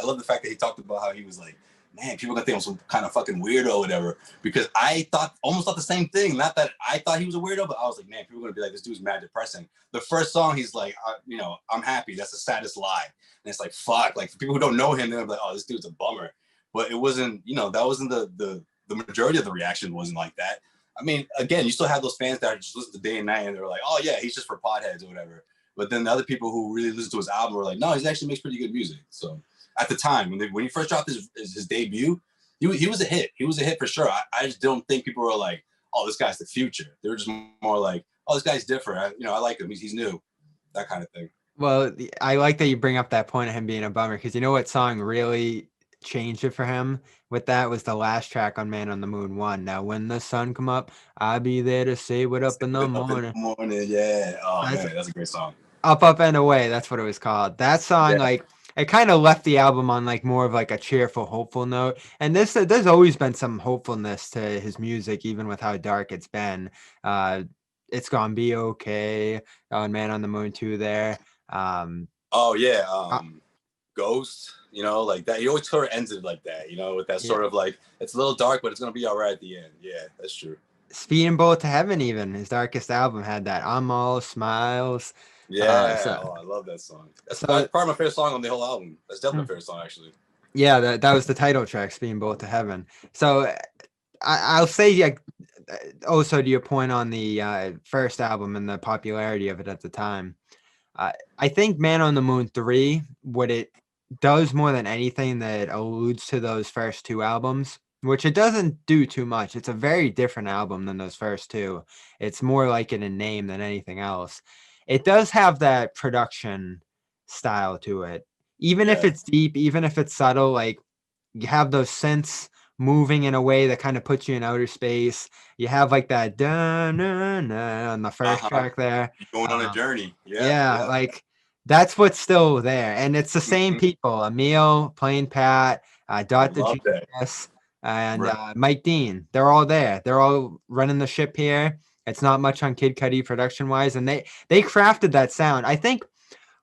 I love the fact that he talked about how he was like, man, people gonna think I'm some kind of fucking weirdo or whatever. Because I almost thought the same thing. Not that I thought he was a weirdo, but I was like, man, people are gonna be like, this dude's mad depressing. The first song, he's like, I'm happy. That's the saddest lie. And it's like, fuck. Like, for people who don't know him, they're like, oh, this dude's a bummer. But it wasn't, that wasn't the majority of the reaction wasn't like that. I mean, again, you still have those fans that just listen to day and night, and they're like, oh yeah, he's just for potheads or whatever. But then the other people who really listen to his album were like, no, he actually makes pretty good music. So at the time, when he first dropped his debut, he was a hit. He was a hit for sure. I just don't think people were like, oh, this guy's the future. They were just more like, oh, this guy's different. I like him. He's new. That kind of thing. Well, I like that you bring up that point of him being a bummer, because you know what song really changed it for him with that was the last track on Man on the Moon 1. Now, when the sun come up, I'll be there to say what up in the morning. Yeah. Oh, man, that's a great song. Up and Away. That's what it was called. That song, like, it kind of left the album on like more of like a cheerful, hopeful note. And there's always been some hopefulness to his music, even with how dark it's been. It's Gonna Be Okay on Man on the Moon 2 there. Ghost, like that. He always sort of ends it like that, with that sort of like, it's a little dark, but it's gonna be all right at the end. Yeah, that's true. Speeding Bullet to Heaven, even his darkest album, had that I'm All Smiles. Yeah, I love that song. That's probably my favorite song on the whole album. That's definitely my favorite song, actually. Yeah, that was the title track, Speeding Bullet to Heaven. So I'll say, like, also to your point on the first album and the popularity of it at the time, I think Man on the Moon 3, what it does more than anything that alludes to those first two albums, which it doesn't do too much. It's a very different album than those first two. It's more like it in name than anything else. It does have that production style to it. Even if it's deep, even if it's subtle, like, you have those synths moving in a way that kind of puts you in outer space. You have like that on the first track there. You're going on a journey. Yeah, like, that's what's still there. And it's the same people, Emil, Plain Pat, Dr. Genius, and Mike Dean. They're all there. They're all running the ship here. It's not much on Kid CuDi production-wise, and they crafted that sound. I think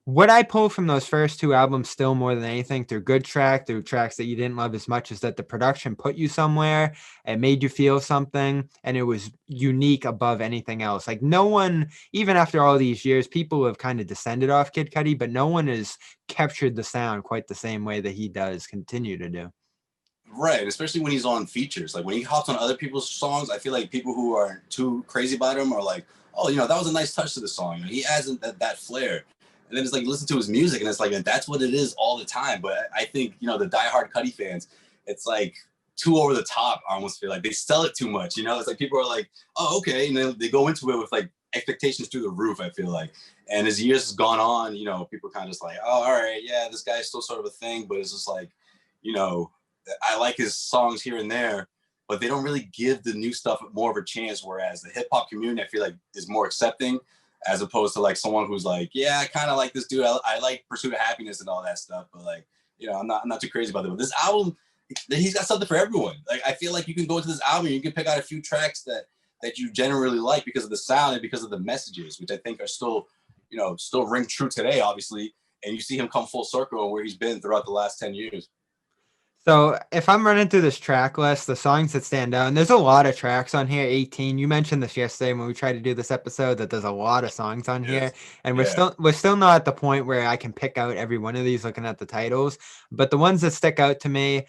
what I pull from those first two albums still more than anything, through tracks that you didn't love as much, is that the production put you somewhere. It made you feel something, and it was unique above anything else. Like, no one, even after all these years, people have kind of descended off Kid CuDi, but no one has captured the sound quite the same way that he does continue to do. Right, especially when he's on features. Like, when he hops on other people's songs, I feel like people who aren't too crazy about him are like, oh, that was a nice touch to the song. He adds that flair. And then it's like, listen to his music, and it's like, that's what it is all the time. But I think, the diehard CuDi fans, it's like too over the top. I almost feel like they sell it too much. It's like people are like, oh, okay. And then they go into it with like expectations through the roof, I feel like. And as years has gone on, people kind of just like, oh, all right, yeah, this guy's still sort of a thing. But it's just like, I like his songs here and there, but they don't really give the new stuff more of a chance. Whereas the hip hop community, I feel like, is more accepting, as opposed to like someone who's like, yeah, I kind of like this dude. I like Pursuit of Happiness and all that stuff, but like, I'm not too crazy about it. But this album, he's got something for everyone. Like, I feel like you can go to this album and you can pick out a few tracks that you generally like because of the sound and because of the messages, which I think are still ring true today, obviously. And you see him come full circle on where he's been throughout the last 10 years. So if I'm running through this track list, the songs that stand out, and there's a lot of tracks on here, 18. You mentioned this yesterday when we tried to do this episode, that there's a lot of songs on here, and we're still not at the point where I can pick out every one of these looking at the titles. But the ones that stick out to me,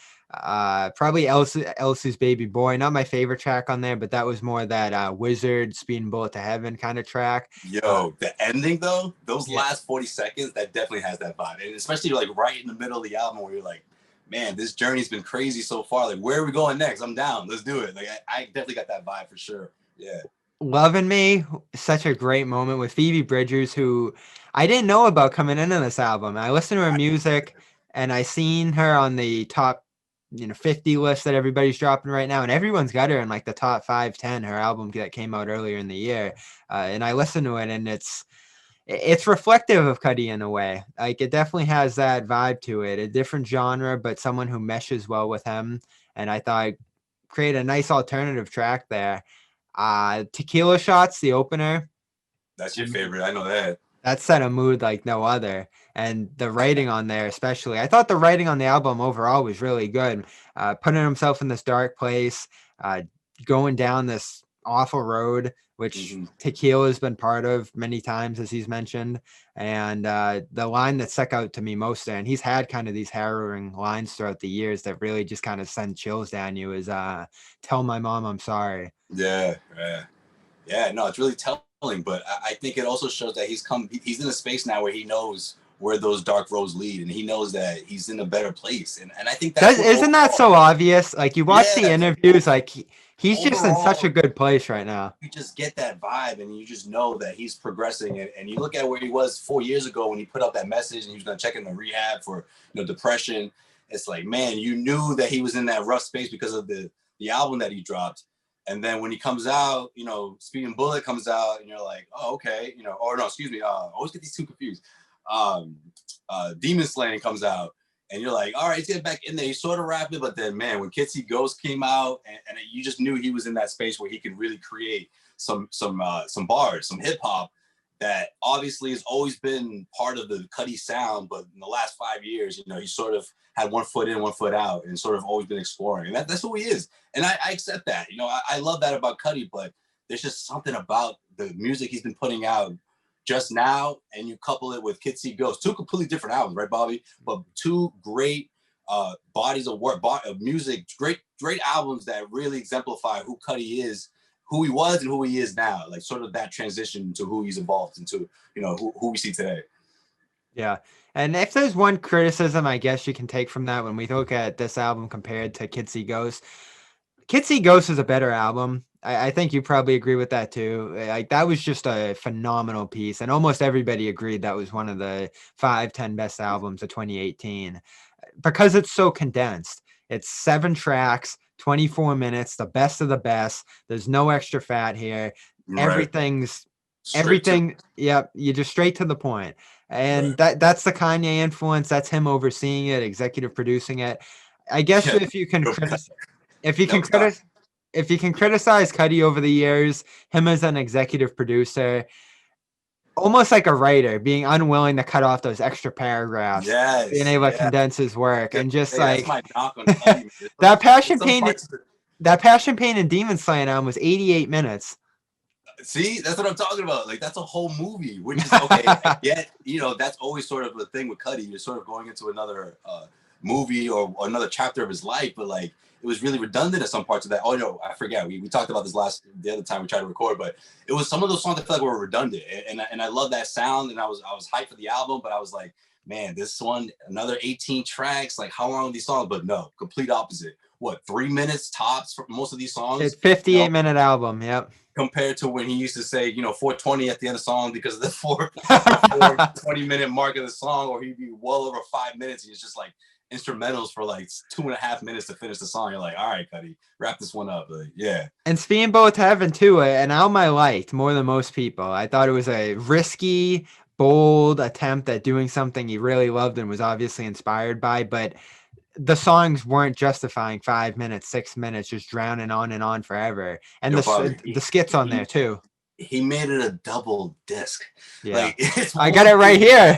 probably Elsie's Baby Boy. Not my favorite track on there, but that was more that Wizard, Speeding Bullet to Heaven kind of track. The ending though, those last 40 seconds, that definitely has that vibe, and especially like right in the middle of the album where you're like, man, this journey's been crazy so far. Like, where are we going next? I'm down. Let's do it. Like, I definitely got that vibe for sure. Yeah. Loving Me, such a great moment with Phoebe Bridgers, who I didn't know about coming into this album. I listened to her music, and I seen her on the top, 50 list that everybody's dropping right now, and everyone's got her in like the top 5, 10. Her album that came out earlier in the year, and I listened to it, and it's reflective of CuDi in a way. Like, it definitely has that vibe to it, a different genre, but someone who meshes well with him. And I thought I'd create a nice alternative track there. Tequila Shots, the opener. That's your favorite. I know that. That set a mood like no other. and the writing on there, especially. I thought the writing on the album overall was really good. Putting himself in this dark place, going down this awful road, which Tequila has been part of many times, as he's mentioned. And the line that stuck out to me most there, and he's had kind of these harrowing lines throughout the years that really just kind of send chills down you, is tell my mom I'm sorry. Yeah. No, it's really telling, but I think it also shows that he's in a space now where he knows where those dark roads lead, and he knows that he's in a better place. And I think Isn't that so obvious? Like, you watch the interviews, like he's just in such a good place right now. You just get that vibe, and you just know that he's progressing. And you look at where he was 4 years ago when he put up that message and he was going to check into rehab for depression. It's like, man, you knew that he was in that rough space because of the album that he dropped. And then when he comes out, Speeding Bullet comes out, and you're like, oh, okay, or no, excuse me, I always get these two confused. Demon Slaying comes out, and you're like, all right, he's getting back in there. He's sort of rapping, but then, man, when Kid CuDi came out, and you just knew he was in that space where he could really create some bars, some hip hop that obviously has always been part of the CuDi sound, but in the last 5 years, he sort of had 1 foot in, 1 foot out, and sort of always been exploring. And that's who he is. And I accept that. I love that about CuDi, but there's just something about the music he's been putting out just now, and you couple it with Kid CuDi, 2 completely different albums, right, Bobby? But 2 great bodies of work, of music, great albums that really exemplify who CuDi is, who he was and who he is now, like sort of that transition to who he's evolved into, who we see today. Yeah. And if there's one criticism I guess you can take from that when we look at this album compared to Kid CuDi, Kid CuDi is a better album. I think you probably agree with that too. Like, that was just a phenomenal piece, and almost everybody agreed that was one of the 5-10 best albums of 2018 because it's so condensed. It's 7 tracks, 24 minutes, the best of the best. There's no extra fat here. Right. Everything. Yep. You just straight to the point. And that's the Kanye influence. That's him overseeing it, executive producing it. I guess if you can criticize CuDi over the years, him as an executive producer, almost like a writer, being unwilling to cut off those extra paragraphs, being able to condense his work, and just like that's my knock on CuDi. that Passion Pain and Demon Slaying album was 88 minutes. See, that's what I'm talking about. Like, that's a whole movie, which is okay. Yet, that's always sort of the thing with CuDi. You're sort of going into another movie or another chapter of his life, but like, it was really redundant at some parts of that. Oh no, I forget. We talked about this the other time we tried to record, but it was some of those songs I felt like were redundant, and I love that sound, and I was hyped for the album, but I was like, man, this one, another 18 tracks. Like, how long are these songs? But no, complete opposite. What, 3 minutes tops for most of these songs? It's 58-minute album. Yep. Compared to when he used to say, 420 at the end of the song because of the 420-minute mark of the song, or he'd be well over 5 minutes. And it's just like instrumentals for like 2.5 minutes to finish the song. You're like, all right, CuDi, wrap this one up. Like, yeah. And Speeding Bullet to Heaven too, an album I liked more than most people. I thought it was a risky, bold attempt at doing something he really loved and was obviously inspired by, but the songs weren't justifying 5 minutes, 6 minutes, just drowning on and on forever. And the skits on there too. He made it a double disc. Yeah. Like, I got it right here.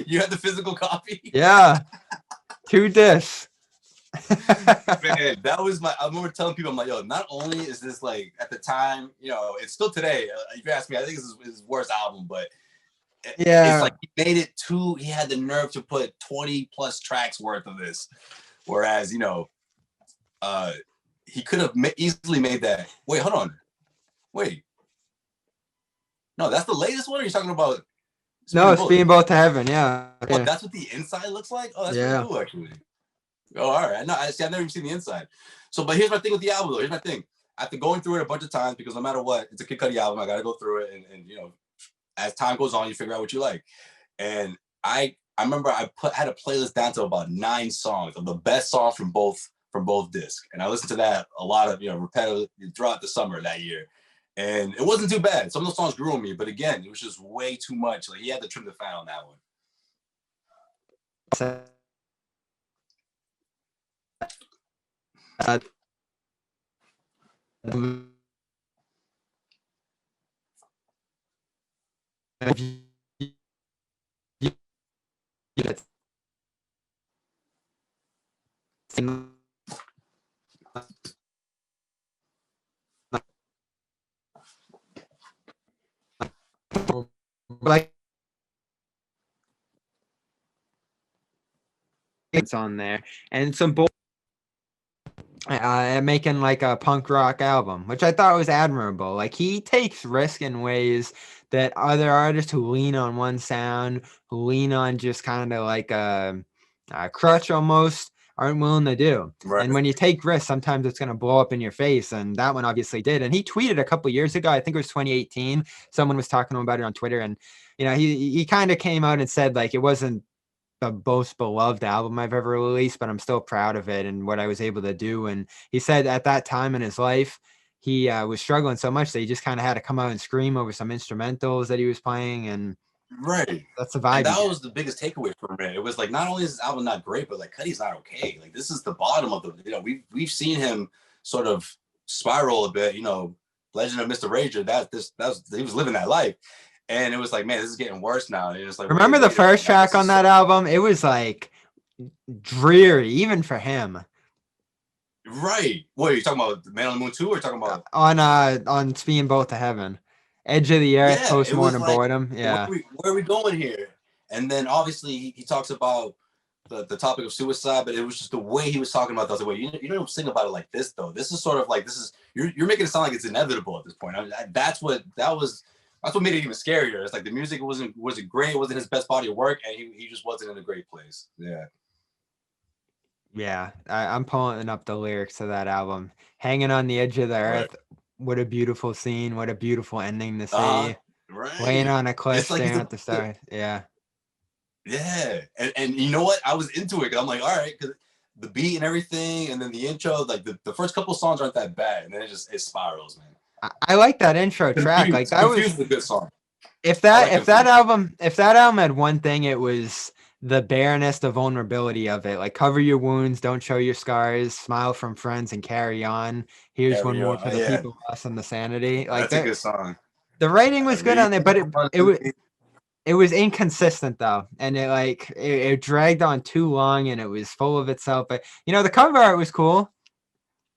You had the physical copy? Yeah. 2 discs. Man, that was I remember telling people, I'm like, yo, not only is this like, at the time, it's still today, if you ask me, I think this is his worst album, but it's like he made it he had the nerve to put 20 plus tracks worth of this. Whereas, he could have easily made that. Wait, hold on. Wait. No, that's the latest one? Or are you talking about? Speeding Bullet to Heaven, yeah. Oh, that's what the inside looks like? Oh, that's pretty cool, actually. Oh, all right. No, I've never even seen the inside. So, but here's my thing with the album, though. Here's my thing. After going through it a bunch of times, because no matter what, it's a Kid CuDi album, I got to go through it. And as time goes on, you figure out what you like. And I remember I had a playlist down to about 9 songs of the best songs from both discs. And I listened to that a lot of, repetitive throughout the summer that year. And it wasn't too bad. Some of those songs grew on me, but again, it was just way too much. Like, he had to trim the fat on that It's like it's on there, and some making like a punk rock album, which I thought was admirable. Like he takes risk in ways that other artists who lean on one sound, who lean on just kind of like a crutch almost, aren't willing to do. Right. And when you take risks, sometimes it's going to blow up in your face. And that one obviously did. And he tweeted a couple years ago, I think it was 2018. Someone was talking about it on Twitter. And, you know, he kind of came out and said like it wasn't the most beloved album I've ever released, but I'm still proud of it and what I was able to do. And he said at that time in his life, he was struggling so much that he just kind of had to come out and scream over some instrumentals that he was playing. And right. That's the vibe. And that was the biggest takeaway from it. It was like, not only is this album not great, but like CuDi's not okay. Like this is the bottom of the, you know, we've seen him sort of spiral a bit, you know, Legend of Mr. Rager, he was living that life. And it was like, man, this is getting worse now. And it's like, remember the first track on that album? It was like dreary, even for him. Right. What are you talking about? Man on the Moon 2 or talking about on Speeding Both to Heaven? Edge of the Earth, Postmortem like, Boredom. Yeah. Where are we going here? And then obviously he talks about the topic of suicide, but it was just the way he was talking about that. The way you don't sing about it like this though. This is sort of like you're making it sound like it's inevitable at this point. I mean, that's what made it even scarier. It's like the music wasn't great, it wasn't his best body of work, and he just wasn't in a great place. Yeah. Yeah, I'm pulling up the lyrics to that album. Hanging on the edge of the earth. What a beautiful scene. What a beautiful ending to see. Right. Laying on a cliff, like staring at the stars. Yeah. Yeah. And you know what? I was into it because I'm like, all right, because the beat and everything, and then the intro, like the first couple of songs aren't that bad, and then it spirals, man. I like that intro track. Like that was a good song. If that album had one thing, it was the bareness, the vulnerability of it. Like cover your wounds, don't show your scars, smile from friends, and carry on. Here's one more for the people lost in the sanity. Like that's a good song. The writing was good on there, but it was inconsistent though, and it dragged on too long, and it was full of itself. But you know, the cover art was cool.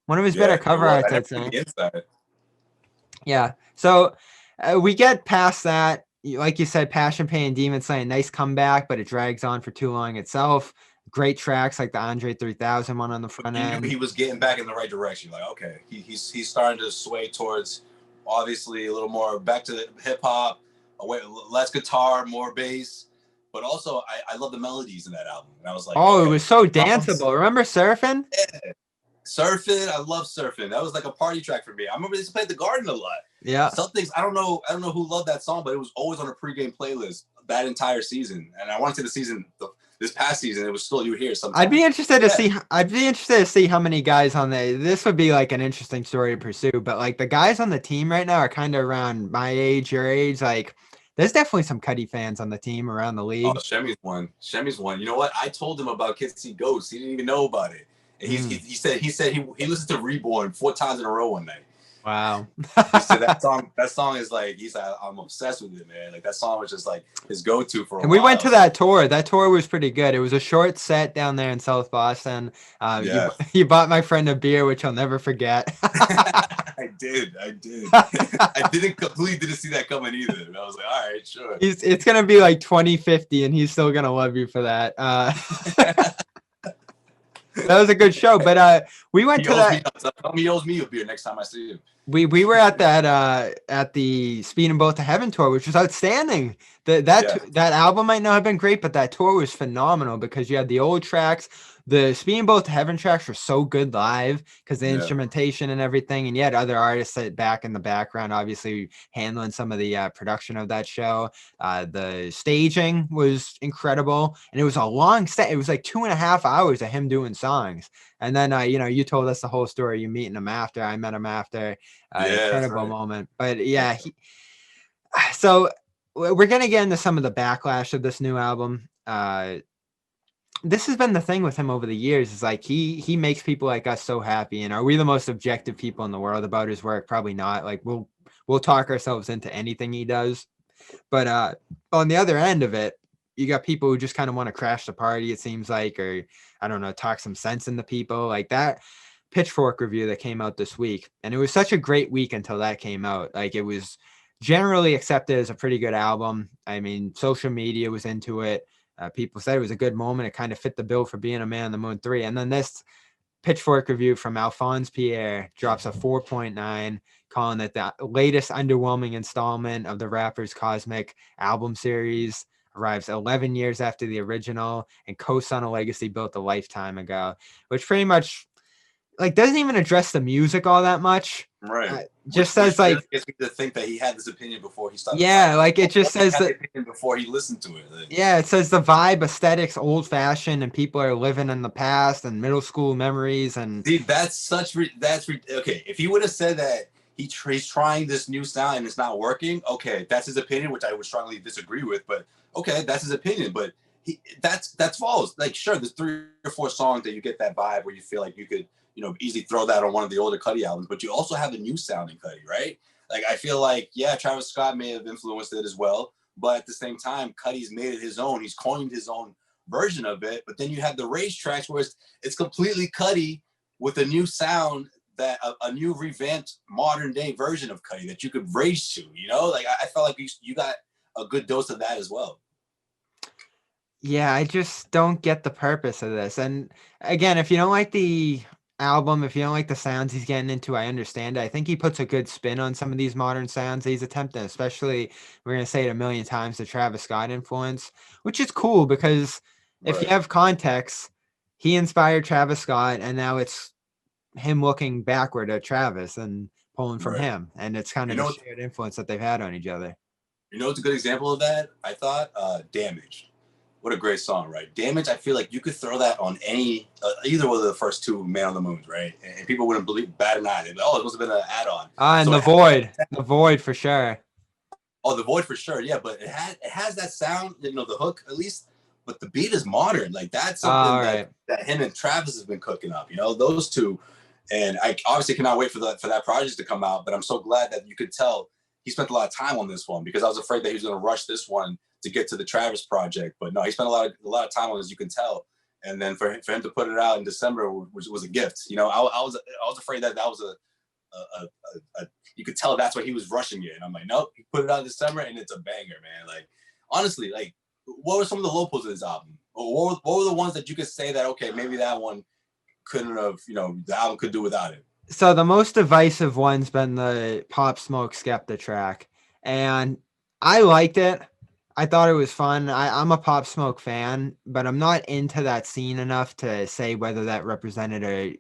One of his better cover arts, I'd say. Yeah. So we get past that. Like you said, Passion, Pain, Demon Slaying, nice comeback, but it drags on for too long itself. Great tracks like the Andre 3000 one on the front end. He was getting back in the right direction. Like, okay, he's starting to sway towards obviously a little more back to hip hop, less guitar, more bass. But also, I love the melodies in that album. And I was like, oh, okay, it was so danceable. Remember Surfing? Yeah. Surfing, I love Surfing. That was like a party track for me. I remember they used to play at the Garden a lot. Yeah. Some things I don't know who loved that song, but it was always on a pregame playlist that entire season. And I want to say the season, this past season, it was still you hear something. I'd be interested to see how many guys on there. This would be like an interesting story to pursue. But like the guys on the team right now are kind of around my age, your age. Like there's definitely some CuDi fans on the team around the league. Oh, Shemmy's one. You know what? I told him about Kid CuDi. He didn't even know about it. And he said he listened to Reborn 4 times in a row one night. Wow. He said that song is like, he said, I'm obsessed with it, man. Like that song was just like his go-to for a while. And we went to that tour. That tour was pretty good. It was a short set down there in South Boston. You bought my friend a beer, which I'll never forget. I did. I completely didn't see that coming either. And I was like, all right, sure. It's going to be like 2050 and he's still going to love you for that. That was a good show, but we went to that. He owes me a beer next time I see him. We were at that at the Speeding Both to Heaven tour, which was outstanding. That album might not have been great, but that tour was phenomenal because you had the old tracks. The Speeding Both to Heaven tracks were so good live because the instrumentation and everything, and you had other artists sit back in the background, obviously handling some of the production of that show. The staging was incredible, and it was a long set. It was like 2.5 hours of him doing songs. And then, you told us the whole story. You meeting him after. I met him after. Incredible moment. But yeah, so we're going to get into some of the backlash of this new album. This has been the thing with him over the years. Is like he makes people like us so happy. And are we the most objective people in the world about his work? Probably not. Like we'll talk ourselves into anything he does. But on the other end of it, you got people who just kind of want to crash the party, it seems like, or I don't know, talk some sense into people like that. Pitchfork review that came out this week, and it was such a great week until that came out. Like, it was generally accepted as a pretty good album. I mean, social media was into it. People said it was a good moment. It kind of fit the bill for being a Man on the Moon 3. And then this Pitchfork review from Alphonse Pierre drops a 4.9, calling it the latest underwhelming installment of the rapper's cosmic album series. Arrives 11 years after the original and coasts on a legacy built a lifetime ago, which pretty much like doesn't even address the music all that much. Right. Just says like, really gets me to think that he had this opinion before he started. Yeah, like it just says that that opinion before he listened to it. Like, yeah, it says the vibe aesthetics old fashioned and people are living in the past and middle school memories and see, okay. If he would have said that he's trying this new sound and it's not working, okay, that's his opinion, which I would strongly disagree with. But okay, that's his opinion. But that's false. Like, sure, there's 3 or 4 songs that you get that vibe where you feel like you could, easily throw that on one of the older CuDi albums, but you also have a new sound in CuDi, right? Like, I feel like, yeah, Travis Scott may have influenced it as well, but at the same time, CuDi's made it his own. He's coined his own version of it. But then you have the race tracks where it's completely CuDi with a new sound, that a new revamped modern day version of CuDi that you could race to, Like, I felt like you got a good dose of that as well. Yeah, I just don't get the purpose of this. And again, if you don't like the album, if you don't like the sounds he's getting into, I understand it. I think he puts a good spin on some of these modern sounds he's attempting, especially, we're going to say it a million times, the Travis Scott influence, which is cool because if you have context, he inspired Travis Scott and now it's him looking backward at Travis and pulling from him. And it's kind of the shared influence that they've had on each other. What's a good example of that? I thought Damaged. What a great song, right? Damage, I feel like you could throw that on any, either one of the first 2 Man on the Moons, right? And people wouldn't bat an eye. They'd be like, it must have been an add-on. And so the Void for sure. Oh, the Void for sure, yeah. But it has that sound, the hook at least. But the beat is modern. Like, that's something that him and Travis has been cooking up. Those two. And I obviously cannot wait for that project to come out. But I'm so glad that you could tell he spent a lot of time on this one, because I was afraid that he was going to rush this one to get to the Travis project. But no, he spent a lot of time on it, as you can tell. And then for him to put it out in December was a gift. I was afraid that was a you could tell that's why he was rushing it. And I'm like, nope, he put it out in December and it's a banger, man. Like, honestly, like, what were some of the low points of this album? Or what were the ones that you could say that, okay, maybe that one couldn't have, the album could do without it? So the most divisive one's been the Pop Smoke Skepta track. And I liked it. I thought it was fun. I'm a Pop Smoke fan, but I'm not into that scene enough to say whether that represented a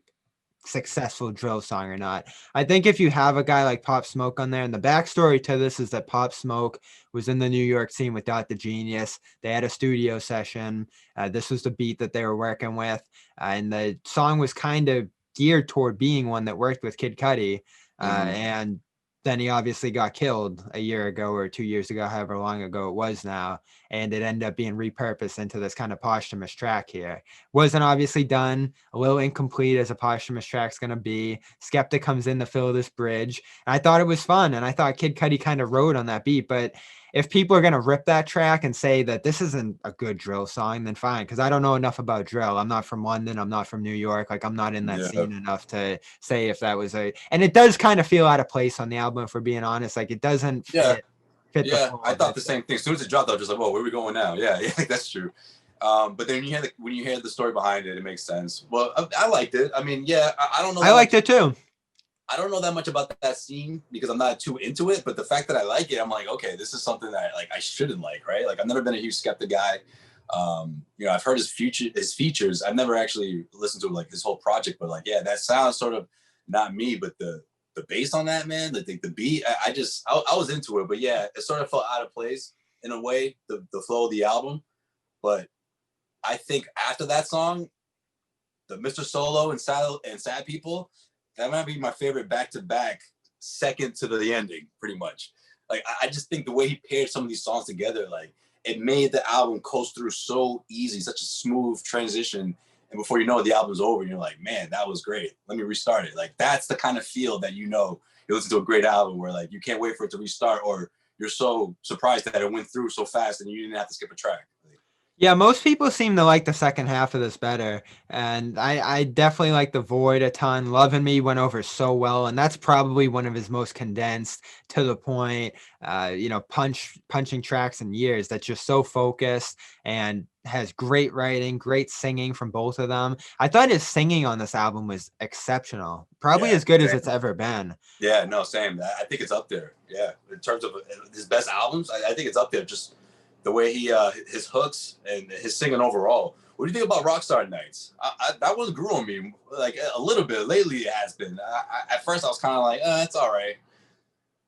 successful drill song or not. I think if you have a guy like Pop Smoke on there, and the backstory to this is that Pop Smoke was in the New York scene with Dr. Genius. They had a studio session. This was the beat that they were working with. And the song was kind of geared toward being one that worked with Kid CuDi. And then he obviously got killed a year ago or 2 years ago, however long ago it was now. And it ended up being repurposed into this kind of posthumous track here. Wasn't obviously done, a little incomplete as a posthumous track's going to be. Skepta comes in to fill this bridge. And I thought it was fun. And I thought Kid CuDi kind of rode on that beat. But if people are going to rip that track and say that this isn't a good drill song, then fine. Because I don't know enough about drill. I'm not from London. I'm not from New York. Like, I'm not in that scene enough to say if that was and it does kind of feel out of place on the album, if we're being honest. Like, it doesn't fit. Yeah, I thought the same thing. As soon as it dropped, I was just like, whoa, where are we going now? Yeah, that's true. But then when you hear the story behind it, it makes sense. Well, I liked it. I mean, yeah, I don't know. I liked it too. I don't know that much about that scene because I'm not too into it, but the fact that I like it, I'm like, okay, this is something that I shouldn't like, right? Like, I've never been a huge Skepta guy. I've heard his features. I've never actually listened to like his whole project, but like, yeah, that sounds sort of not me, but the bass on that, man, the beat, I was into it, but yeah, it sort of felt out of place in a way, the flow of the album. But I think after that song, the Mr. Solo and Sad People, that might be my favorite back-to-back, second to the ending, pretty much. Like, I just think the way he paired some of these songs together, like, it made the album coast through so easy, such a smooth transition. And before you know it, the album's over, and you're like, man, that was great. Let me restart it. Like, that's the kind of feel that you listen to a great album where, like, you can't wait for it to restart, or you're so surprised that it went through so fast and you didn't have to skip a track. Yeah, most people seem to like the second half of this better. And I definitely like The Void a ton. Love and Me went over so well, and that's probably one of his most condensed, to the point, punching tracks in years that's just so focused and has great writing, great singing from both of them. I thought his singing on this album was exceptional. Probably Yeah, as good as same. it's ever been. Yeah, no, same. I think it's up there. Yeah, in terms of his best albums, I think it's up there. Just the way he his hooks and his singing overall. What do you think about Rockstar Nights? That one grew on me like a little bit. Lately, it has been. At first, I was kind of like, it's all right.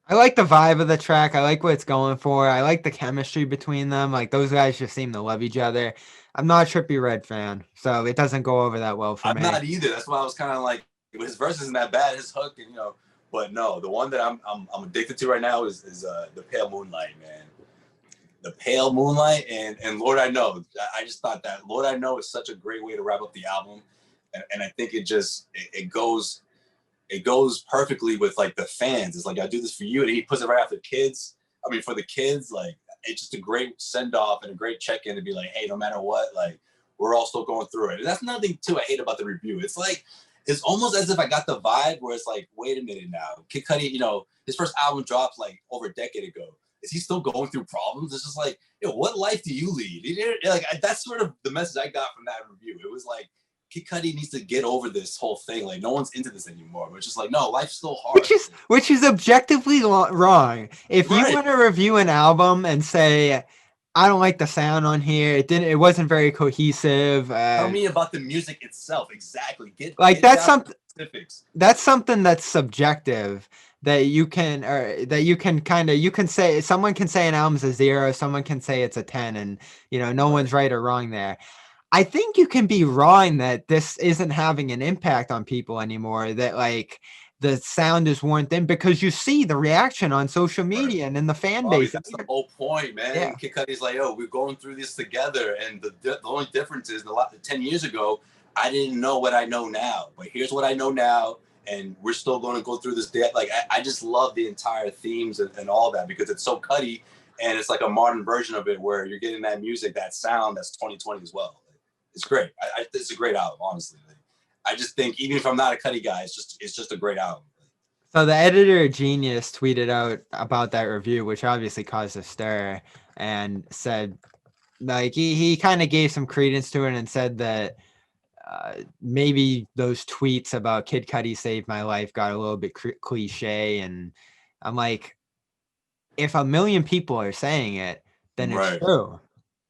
I like the vibe of the track. I like what it's going for. I like the chemistry between them. Like those guys just seem to love each other. I'm not a Trippie Redd fan, so it doesn't go over that well for I'm me. not either. That's why I was kind of like, his verse isn't that bad. His hook, and but no, the one that I'm addicted to right now is the Pale Moonlight, man. The Pale Moonlight and Lord I Know. I just thought that Lord I Know is such a great way to wrap up the album, and I think it goes perfectly with like the fans. It's like, I do this for you, and he puts it right after kids. I mean, for the kids, like, it's just a great send off and a great check in to be like, hey, no matter what, like, we're all still going through it. And that's nothing too I hate about the review. It's like, it's almost as if I got the vibe where it's like, wait a minute now, Kid CuDi, his first album dropped like over a decade ago. Is he still going through problems? It's just like, what life do you lead? Like, that's sort of the message I got from that review. It was like, Kid CuDi needs to get over this whole thing. Like, no one's into this anymore. But it's just like, no, life's still hard. Which is objectively wrong. If you Right. want to review an album and say, I don't like the sound on here, it wasn't very cohesive. Tell me about the music itself. Exactly. Like Get that's down to something the specifics. that's something that's subjective, that you can, or that you can kind of, you can say, someone can say an album's a 0, someone can say it's a 10, and no Right. one's right or wrong there. I think you can be wrong that this isn't having an impact on people anymore, that like the sound is worn thin, because you see the reaction on social Right. media and in the fan Bobby, base. that's the whole point, man. Yeah. Kid Cudi's like, we're going through this together. And the only difference is 10 years ago, I didn't know what I know now. But here's what I know now. And we're still going to go through this day. Like, I just love the entire themes and all that, because it's so Cudi. And it's like a modern version of it where you're getting that music, that sound that's 2020 as well. It's great. It's a great album, honestly. Like, I just think, even if I'm not a Cudi guy, it's just a great album. So the editor Genius tweeted out about that review, which obviously caused a stir, and said, like, he kind of gave some credence to it and said that maybe those tweets about Kid Cudi saved my life got a little bit cliche. And I'm like, if a million people are saying it, then it's Right. true.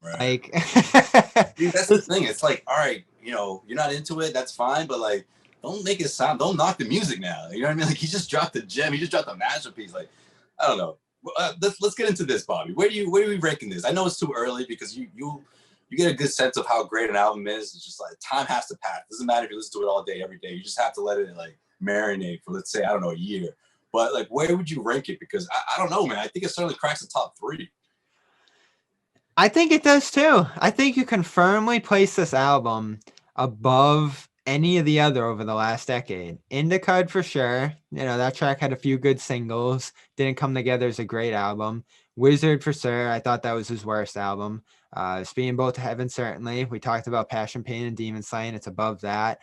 Right. Like, Dude, that's the thing. It's like, all right, you're not into it. That's fine. But like, don't make it sound, don't knock the music now. You know what I mean? Like, he just dropped a gem. He just dropped a masterpiece. Like, I don't know. Let's get into this, Bobby. Where are we ranking this? I know it's too early, because you get a good sense of how great an album is. It's just like, time has to pass. It doesn't matter if you listen to it all day, every day. You just have to let it like marinate for, let's say, I don't know, a year. But like, where would you rank it? Because I don't know, man. I think it certainly cracks the top 3. I think it does too. I think you can firmly place this album above any of the other over the last decade. Indicud for sure. That track had a few good singles. Didn't Come Together as a great album. Wizard for sure. I thought that was his worst album. Speeding to Heaven, certainly. We talked about Passion, Pain, and Demon Slaying. It's above that.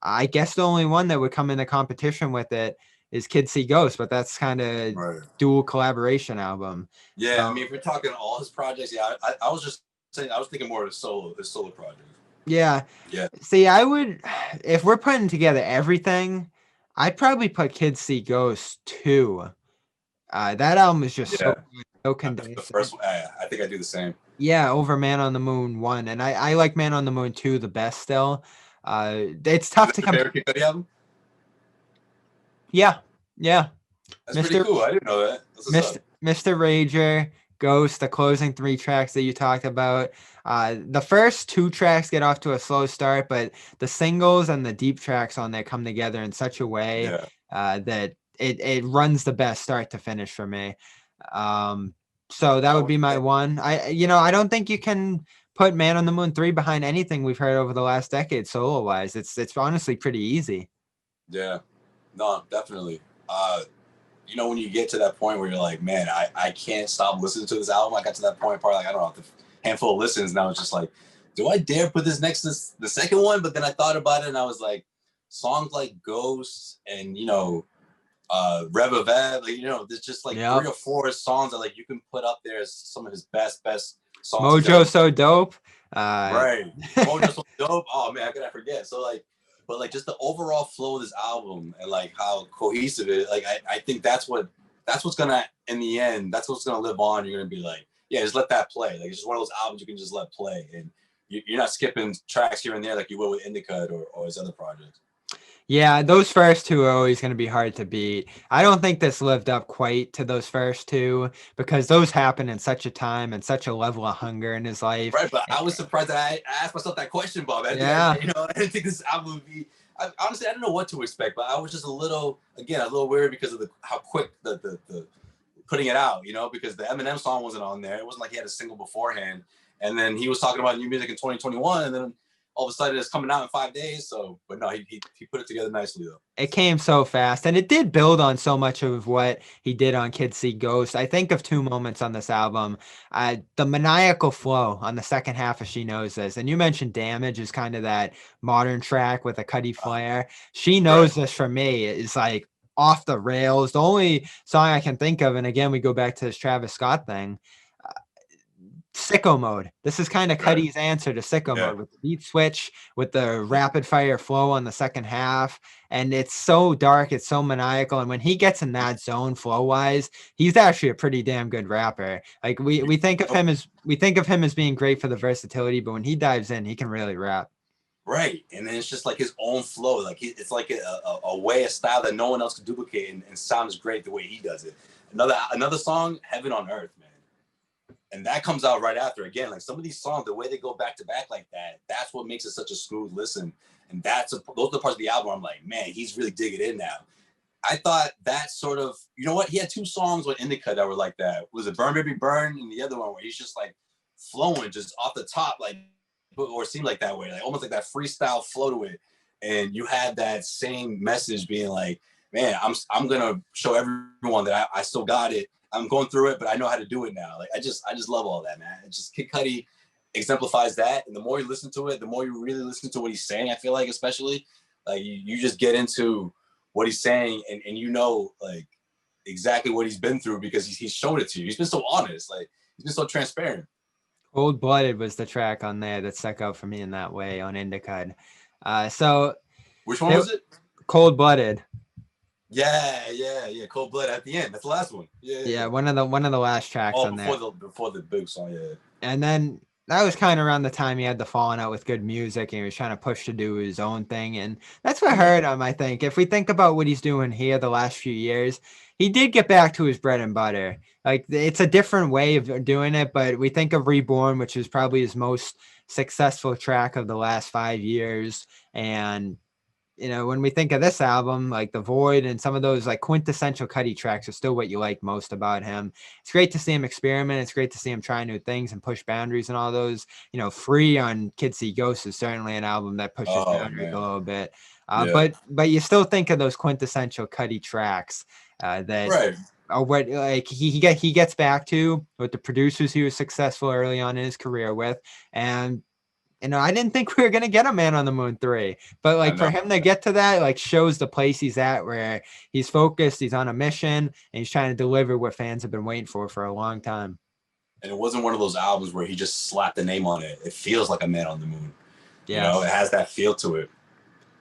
I guess the only one that would come into competition with it is Kid See Ghost, but that's kind of Right. dual collaboration album. Yeah, So, I mean, if we're talking all his projects, yeah, I was just saying, I was thinking more of his solo project. yeah. Yeah. See, I would, if we're putting together everything, I'd probably put Kids See Ghosts 2. That album is just so good, so The condensed. first one, I think I do the same. Yeah, over Man on the Moon 1. And I like Man on the Moon 2 the best still. It's tough to Is that compare. your favorite Kid CuDi album? Yeah, yeah. That's pretty cool. I didn't know that. That's what's up. Mr. Rager, Ghost, the closing 3 tracks that you talked about. The first 2 tracks get off to a slow start, but the singles and the deep tracks on there come together in such a way that it runs the best start to finish for me. So that would be my one. I don't think you can put Man on the Moon 3 behind anything we've heard over the last decade solo wise. It's honestly pretty easy. Yeah, no, definitely. When you get to that point where you're like, man, I can't stop listening to this album. I got to that point, probably like, I don't know, handful of listens, and I was just like, do I dare put this next to the second one? But then I thought about it, and I was like, songs like Ghost and Rev of Ev, like, there's just like 3 or 4 songs that like you can put up there as some of his best songs. Mojo So Dope. Right. Mojo So Dope. Oh man, how could I forget? So like, but like just the overall flow of this album and like how cohesive it is, like I think that's what's gonna, in the end, that's what's gonna live on. You're gonna be like, yeah, just let that play. Like it's just one of those albums you can just let play, and you're not skipping tracks here and there like you will with Indica or his other projects. Yeah, those first 2 are always going to be hard to beat. I don't think this lived up quite to those first 2 because those happened in such a time and such a level of hunger in his life. Right, but I was surprised that I asked myself that question, Bob. I didn't think this album would be. Honestly, I didn't know what to expect, but I was just a little weird because of how quick the putting it out, because the Eminem song wasn't on there. It wasn't like he had a single beforehand, and then he was talking about new music in 2021, and then all of a sudden it's coming out in 5 days. So, but no, he put it together nicely though. It came so fast, and it did build on so much of what he did on Kid C Ghost. I think of 2 moments on this album. The maniacal flow on the second half of She Knows This. And you mentioned Damage is kind of that modern track with a CuDi flair. She Knows This for me is like off the rails. The only song I can think of, and again, we go back to this Travis Scott thing, Sicko Mode. This is kind of CuDi's answer to Sicko Mode with the beat switch, with the rapid fire flow on the second half. And it's so dark, it's so maniacal. And when he gets in that zone flow wise, he's actually a pretty damn good rapper. Like we think of him as being great for the versatility, but when he dives in, he can really rap. Right. And then it's just like his own flow. Like it's like a way, a style that no one else can duplicate and sounds great the way he does it. Another song, Heaven on Earth, man. And that comes out right after. Again, like some of these songs, the way they go back to back like that, that's what makes it such a smooth listen. And those are the parts of the album I'm like, man, he's really digging in now. I thought that sort of, you know what? He had 2 songs on Indica that were like that. Was it Burn Baby Burn? And the other one where he's just like flowing just off the top, like, or it seemed like that way, like almost like that freestyle flow to it. And you had that same message being like, man, I'm gonna show everyone that I still got it. I'm going through it, but I know how to do it now. Like I just love all that, man. It's just Kid CuDi exemplifies that, and the more you listen to it, the more you really listen to what he's saying. I feel like, especially, like you just get into what he's saying, and like exactly what he's been through because he's shown it to you. He's been so honest, like he's been so transparent. Cold Blooded was the track on there that stuck out for me in that way on Indica. So which one was it? Cold Blooded. Yeah. Cold Blood at the end. That's the last one. Yeah. One of the last tracks on there. Before the big song, yeah. And then that was kind of around the time he had the falling out with Good Music, and he was trying to push to do his own thing. And that's what hurt him, I think. If we think about what he's doing here the last few years, he did get back to his bread and butter. Like it's a different way of doing it, but we think of Reborn, which is probably his most successful track of the last 5 years. And when we think of this album, like The Void and some of those like quintessential CuDi tracks are still what you like most about him. It's great to see him experiment. It's great to see him try new things and push boundaries and all those. Free on Kid C Ghost is certainly an album that pushes boundaries a little bit. But you still think of those quintessential CuDi tracks that are what like he gets back to with the producers he was successful early on in his career with. And I didn't think we were going to get a Man on the Moon 3, but like for him to get to that, like shows the place he's at where he's focused, he's on a mission, and he's trying to deliver what fans have been waiting for a long time. And it wasn't one of those albums where he just slapped the name on it. It feels like a Man on the Moon. Yeah. It has that feel to it.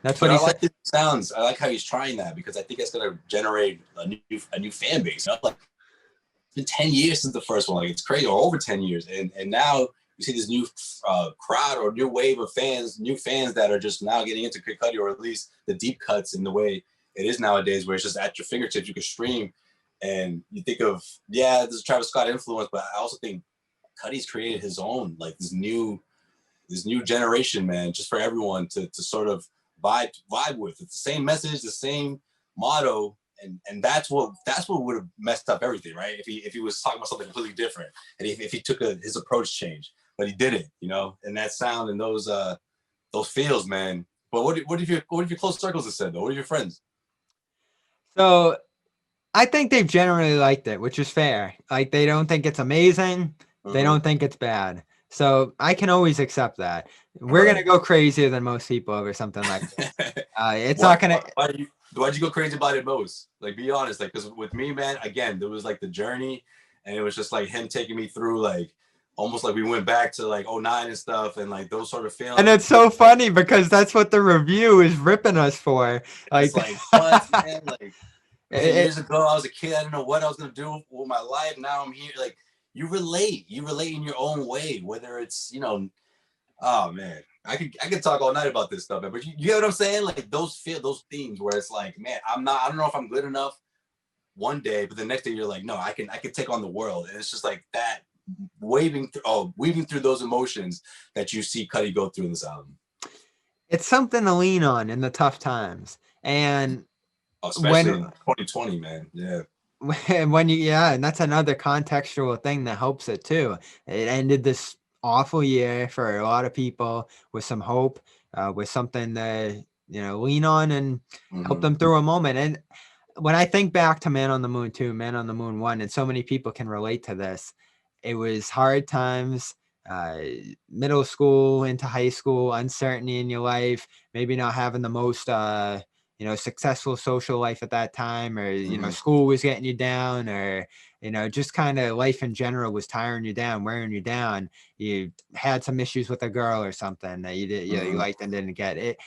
That's what he said. I like the sounds. I like how he's trying that because I think it's going to generate a new fan base. Like it's been 10 years since the first one. Like it's crazy, or over 10 years. And now you see this new crowd or new wave of fans, new fans that are just now getting into Kid CuDi, or at least the deep cuts in the way it is nowadays, where it's just at your fingertips. You can stream, and you think of this is Travis Scott influence, but I also think CuDi's created his own like this new generation, man, just for everyone to sort of vibe with. It's the same message, the same motto. And that's what would have messed up everything, right? If he was talking about something completely different, and if he took his approach change, but he didn't, and that sound and those feels, man. But what if your close circles have said though? What are your friends? So I think they've generally liked it, which is fair. Like they don't think it's amazing, they don't think it's bad. So I can always accept that. We're gonna Right. go crazier than most people over something like this. It's not What? gonna. Why'd you go crazy about it most? Like, be honest. Like, because with me, man, again, there was like the journey, and it was just like him taking me through like almost like we went back to like '09 and stuff, and like those sort of And it's feelings. so funny because that's what the review is ripping us for. It's Like, like what, man? Like, man, it, years ago I was a kid. I didn't know what I was gonna do with my life. Now I'm here. Like, you relate in your own way. Whether it's oh man, I could talk all night about this stuff, man. But you get what I'm saying? Like those themes where it's like, man, I don't know if I'm good enough one day, but the next day you're like, no, I can take on the world. And it's just like that weaving through those emotions that you see CuDi go through in this album. it's something to lean on in the tough times. And Especially when in 2020, man. Yeah. when and that's another contextual thing that helps it too. It ended this awful year for a lot of people with some hope, with something to lean on and help Mm-hmm. them through a moment. And when I think back to Man on the Moon 2, Man on the Moon 1, and so many people can relate to this, it was hard times, uh, middle school into high school, uncertainty in your life, maybe not having the most successful social life at that time, or Mm-hmm. school was getting you down, or just kind of life in general was tiring you down, wearing you down. You had some issues with a girl or something that you did, you liked and didn't get it.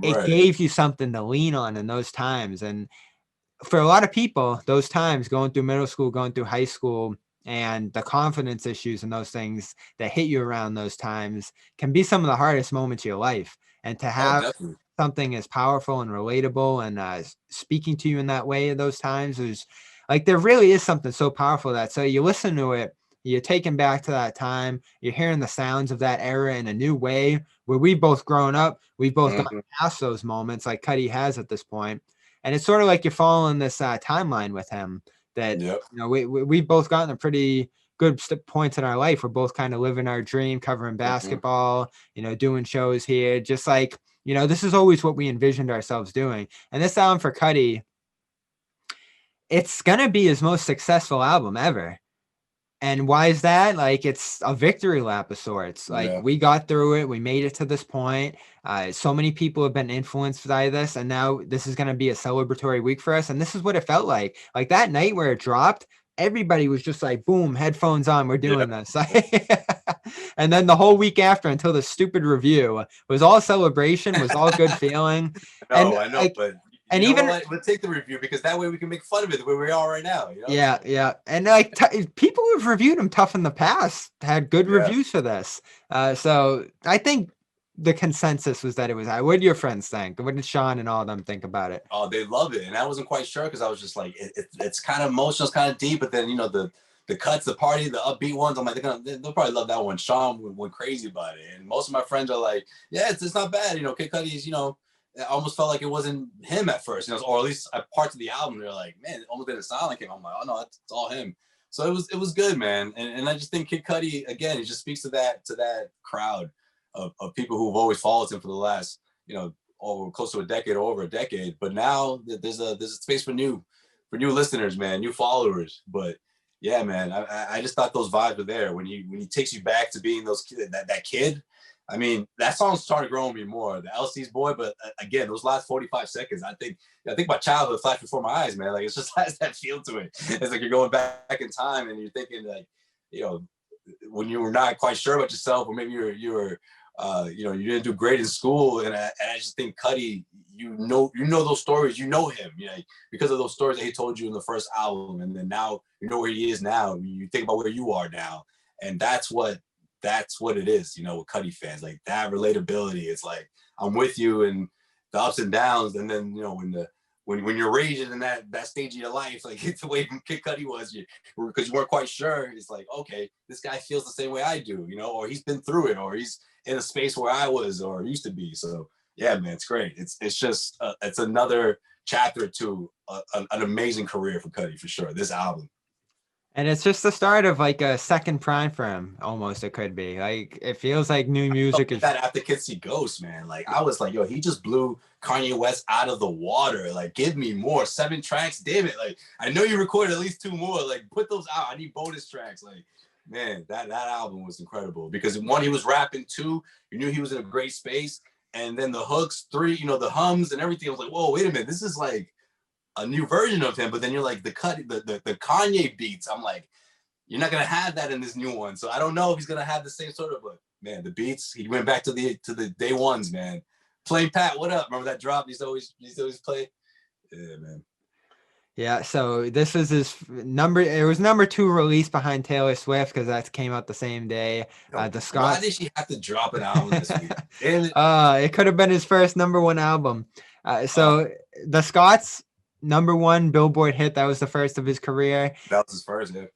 It Right. gave you something to lean on in those times. And for a lot of people, those times going through middle school, going through high school, and the confidence issues and those things that hit you around those times can be some of the hardest moments of your life. And to Oh, have definitely. something as powerful and relatable and speaking to you in that way at those times is like, there really is something so powerful that, so you listen to it, you're taken back to that time, you're hearing the sounds of that era in a new way where we've both grown up, we've both Mm-hmm. gotten past those moments like CuDi has at this point. And it's sort of like you're following this timeline with him that, Yep. we've both gotten a pretty good points in our life. We're both kind of living our dream, covering Mm-hmm. basketball, doing shows here, just like, this is always what we envisioned ourselves doing. And this album for CuDi, it's going to be his most successful album ever. And why is that? Like, it's a victory lap of sorts. Like, Yeah. we got through it. We made it to this point. So many people have been influenced by this. And now this is going to be a celebratory week for us. And this is what it felt like. Like, that night where it dropped, everybody was just like, boom, headphones on. We're doing this. And then the whole week after, until the stupid review, was all celebration, was all good feeling. And No, I know, like, but and you know even what? Let's take the review because that way we can make fun of it the way we are right now. You know? yeah, So, yeah. And like people who've reviewed him tough in the past had good yeah. reviews for this. So I think the consensus was that it was. What did your friends think? What did Sean and all of them think about it? Oh, they love it, and I wasn't quite sure because I was just like, it's kind of emotional, it's kind of deep, but then the cuts, the party, the upbeat ones. I'm like, they'll probably love that one. Sean went crazy about it, and most of my friends are like, yeah, it's not bad. Kid CuDi's, I almost felt like it wasn't him at first, or at least parts of the album. They're like, man, it almost didn't sound like him. I'm like, oh no, it's all him. So it was good, man, and I just think Kid CuDi again, it just speaks to that crowd of people who've always followed him for the last, over close to a decade or over a decade. But now there's a space for new listeners, man, new followers. But yeah, man, I just thought those vibes were there when he takes you back to being that kid. I mean, that song started growing me more, the LC's Boy. But again, those last 45 seconds, I think my childhood flashed before my eyes, man. Like, it's just has that feel to it. It's like you're going back in time and you're thinking like, when you were not quite sure about yourself, or maybe you were you didn't do great in school, and I just think CuDi, those stories, him, because of those stories that he told you in the first album, and then now where he is now. You think about where you are now, and that's what it is, with CuDi fans, like that relatability. It's like I'm with you in the ups and downs, and then when you're raging in that stage of your life, like it's the way Kid CuDi was, because you weren't quite sure. It's like, okay, this guy feels the same way I do, or he's been through it, or he's in a space where I was or used to be. So yeah, man, it's great. It's just it's another chapter to an amazing career for CuDi for sure. This album. And it's just the start of like a second prime for him, almost. It could be like, it feels like new music is. That after Kid Ghost, man, like I was like, yo, he just blew Kanye West out of the water. Like, give me more 7 tracks, damn it. Like, I know you recorded at least 2 more. Like, put those out. I need bonus tracks. Like, man, that album was incredible because one, he was rapping, two, you knew he was in a great space, and then the hooks, three, the hums and everything. I was like, whoa, wait a minute, this is like a new version of him. But then you're like the Kanye beats. I'm like, you're not gonna have that in this new one. So I don't know if he's gonna have the same sort of, but man, the beats. He went back to the day ones, man. Plain Pat, what up? Remember that drop? He's always play. Yeah, man. Yeah, so this was his it was number 2 release behind Taylor Swift because that came out the same day. The Scots. Why did she have to drop an album this week? It could have been his first number 1 album. So the Scots number 1 Billboard hit. That was the first of his career. That was his first hit.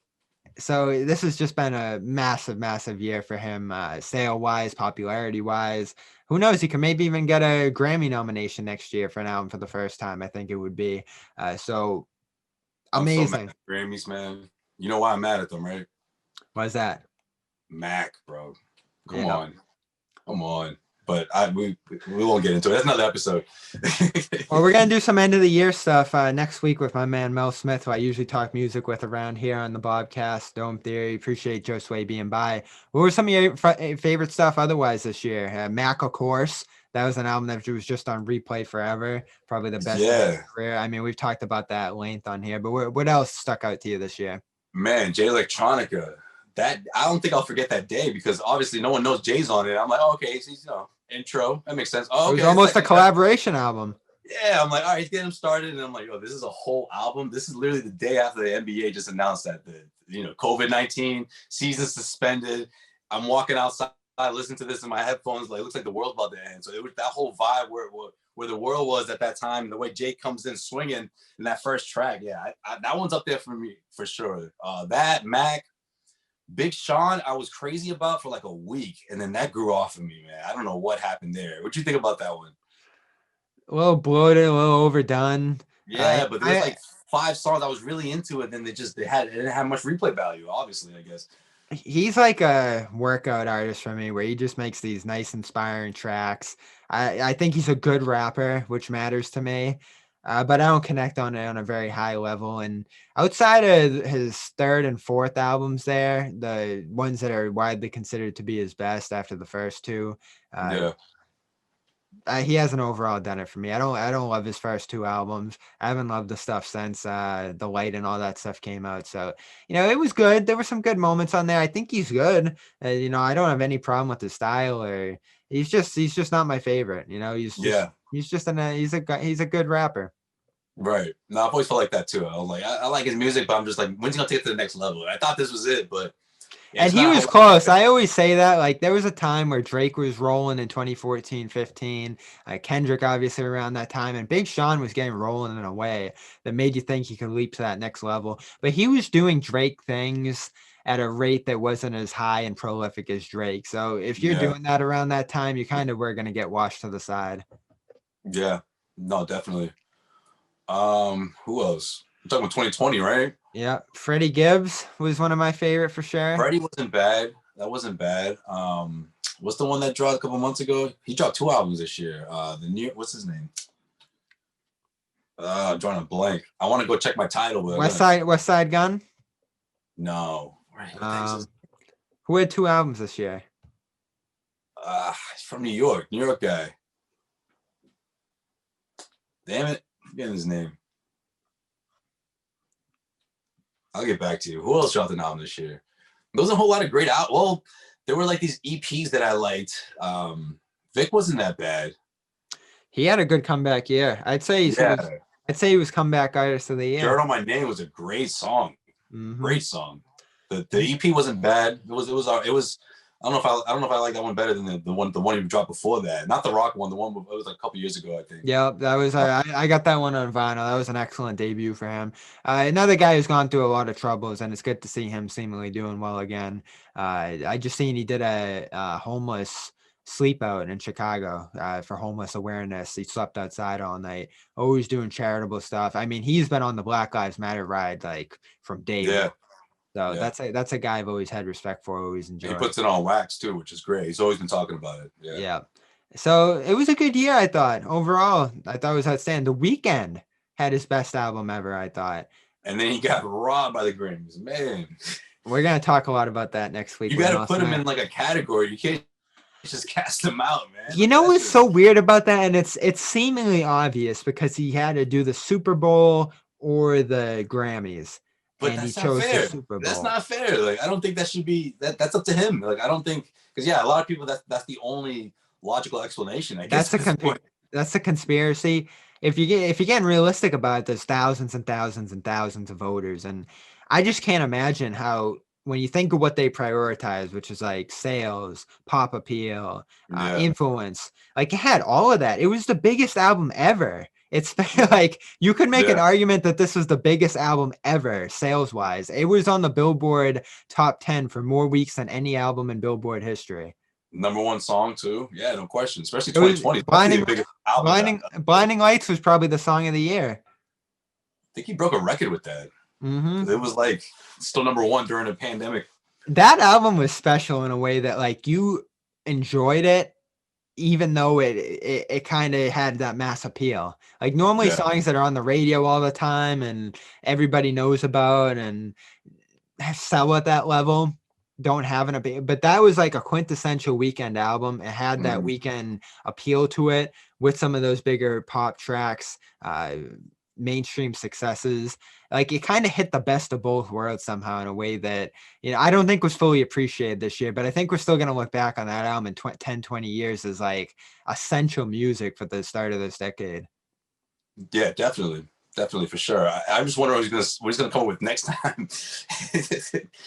So this has just been a massive year for him, sale wise, popularity wise. Who knows? He can maybe even get a Grammy nomination next year for an album for the first time. I think it would be so amazing. I'm so mad at Grammys, man. You know why I'm mad at them, right? Why's that? Mac, bro. Come on. But we won't get into it. That's another episode. Well, we're gonna do some end of the year stuff next week with my man Mel Smith, who I usually talk music with around here on the Bobcast. Dome Theory. Appreciate Josue being by. What were some of your favorite stuff otherwise this year? Mac, of course. That was an album that was just on replay forever. Probably the best of his career. I mean, we've talked about that at length on here, but what else stuck out to you this year? Man, Jay Electronica. That I don't think I'll forget that day because obviously no one knows Jay's on it. I'm like, oh, okay, he's intro. That makes sense. Oh, okay. It was almost a collaboration album. Yeah, I'm like, all right, he's getting him started, and I'm like, oh, this is a whole album. This is literally the day after the NBA just announced that the COVID-19 season suspended. I'm walking outside, listening to this in my headphones, like it looks like the world's about to end. So it was that whole vibe where the world was at that time, and the way Jay comes in swinging in that first track. Yeah, that one's up there for me for sure. That Mac. Big Sean, I was crazy about for like a week, and then that grew off of me, man. I don't know what happened there. What you think about that one? A little bloated, a little overdone. Yeah, but there's like 5 songs I was really into it, and then it didn't have much replay value, obviously, I guess. He's like a workout artist for me, where he just makes these nice, inspiring tracks. I think he's a good rapper, which matters to me. But I don't connect on it on a very high level. And outside of his 3rd and 4th albums there, the ones that are widely considered to be his best after the first 2, he hasn't overall done it for me. I don't love his first 2 albums. I haven't loved the stuff since The Light and all that stuff came out. So, it was good. There were some good moments on there. I think he's good. I don't have any problem with his style, or he's just not my favorite. He's a good rapper. Right. No, I've always felt like that too. I was like, I like his music, but I'm just like, when's he gonna take it to the next level? I thought this was it, but and he was close. I always say that. Like, there was a time where Drake was rolling in 2014, 15. Kendrick obviously around that time, and Big Sean was getting rolling in a way that made you think he could leap to that next level. But he was doing Drake things at a rate that wasn't as high and prolific as Drake. So if you're doing that around that time, you kind of were going to get washed to the side. Yeah. No, definitely. Who else? I'm talking about 2020, right? Yeah, Freddie Gibbs was one of my favorite for sure. Freddie wasn't bad. That wasn't bad. What's the one that dropped a couple months ago? He dropped 2 albums this year. What's his name? I'm drawing a blank. I want to go check my title. West Side Gun? No. Right. Who had 2 albums this year? From New York guy. Damn it. I'm forgetting his name. I'll get back to you. Who else dropped an album this year? There was a whole lot of great Well, there were like these EPs that I liked. Vic wasn't that bad. He had a good comeback year. I'd say he was comeback artist of the year. Dirt on My Name was a great song. Mm-hmm. Great song. The EP wasn't bad. It was. I don't know if I like that one better than the one he dropped before that. Not the rock one. The one it was like a couple years ago, I think. Yeah, that was I got that one on vinyl. That was an excellent debut for him. Another guy who's gone through a lot of troubles, and it's good to see him seemingly doing well again. I just seen he did a homeless sleep out in Chicago for homeless awareness. He slept outside all night. Always doing charitable stuff. I mean, he's been on the Black Lives Matter ride like from day one. So that's a guy I've always had respect for, always enjoyed. He puts it on wax too, which is great. He's always been talking about it. Yeah. So it was a good year, I thought. Overall, I thought it was outstanding. The Weeknd had his best album ever, I thought. And then he got robbed by the Grammys. Man. We're gonna talk a lot about that next week. You got to put him in like a category. You can't just cast him out, man. You know what's so weird about that, and it's seemingly obvious because he had to do the Super Bowl or the Grammys, but and he that's not chose the fair. Super Bowl. That's not fair. Like, I don't think that should be that's up to him. Like, I don't think, because yeah, a lot of people that's the only logical explanation, I guess. That's a conspiracy. If you're getting realistic about it, there's thousands and thousands and thousands of voters, and I just can't imagine how, when you think of what they prioritize, which is like sales, pop appeal, influence, like it had all of that. It was the biggest album ever. It's like you could make an argument that this was the biggest album ever sales wise. It was on the Billboard top 10 for more weeks than any album in Billboard history. #1 song too. Yeah, no question. Especially 2020. Blinding Lights was probably the song of the year. I think he broke a record with that. Mm-hmm. It was like still #1 during a pandemic. That album was special in a way that like you enjoyed it, even though it kind of had that mass appeal. Like normally songs that are on the radio all the time and everybody knows about and sell at that level don't have an appeal, but that was like a quintessential weekend album. It had that weekend appeal to it with some of those bigger pop tracks, mainstream successes. Like it kind of hit the best of both worlds somehow in a way that, I don't think was fully appreciated this year, but I think we're still going to look back on that album in 10, 20 years as like essential music for the start of this decade. Yeah, definitely. Definitely, for sure. I'm just wondering what he's gonna come up with next time.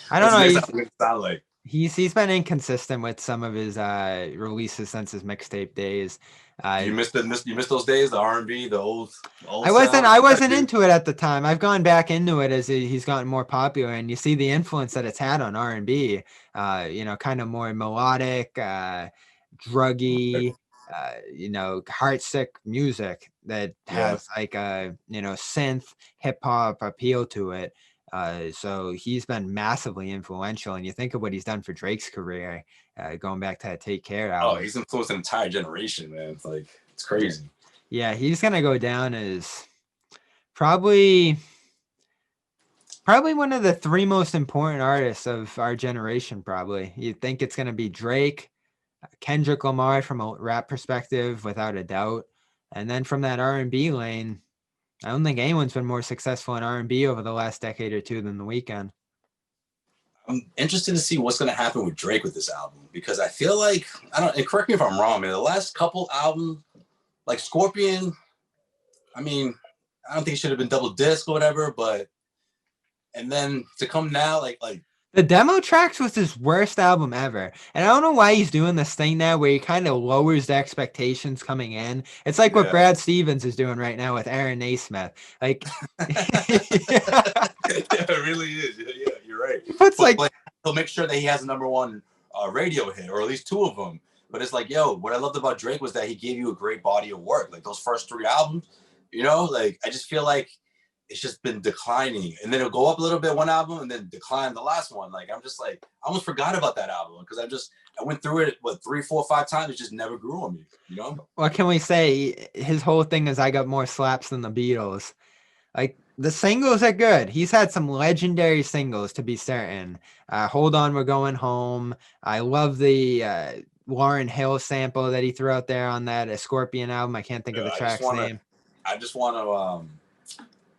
I don't know. Sound like he's been inconsistent with some of his releases since his mixtape days. You missed those days, the R&B, the old. I wasn't into it at the time. I've gone back into it as he's gotten more popular, and you see the influence that it's had on R&B. Kind of more melodic, druggy. Heartsick music that has like a synth hip hop appeal to it. So he's been massively influential, and you think of what he's done for Drake's career, going back to that Take Care album. Oh, he's influenced an entire generation, man. It's crazy. Yeah, he's gonna go down as probably one of the 3 most important artists of our generation. Probably you'd think it's gonna be Drake, Kendrick Lamar from a rap perspective, without a doubt. And then from that R&B lane, I don't think anyone's been more successful in R&B over the last decade or two than The Weeknd. I'm interested to see what's going to happen with Drake with this album, because I feel like, and correct me if I'm wrong, man, the last couple albums, like Scorpion, I mean, I don't think it should have been double disc or whatever, but, and then to come now, like the demo tracks was his worst album ever. And I don't know why he's doing this thing now where he kind of lowers the expectations coming in. It's like what Brad Stevens is doing right now with Aaron Naismith. Like, it really is. Yeah, you're right. But he'll make sure that he has a #1 radio hit, or at least 2 of them. But it's like, what I loved about Drake was that he gave you a great body of work. Like those first 3 albums, I just feel like it's just been declining, and then it'll go up a little bit one album and then decline the last one. Like, I'm just like, I almost forgot about that album because I went through it 3, 4, 5 times. It just never grew on me, What can we say? His whole thing is I got more slaps than the Beatles. Like the singles are good. He's had some legendary singles, to be certain. Hold On, We're Going Home. I love the Lauryn Hill sample that he threw out there on that Scorpion album. I can't think of the track's name. I just want to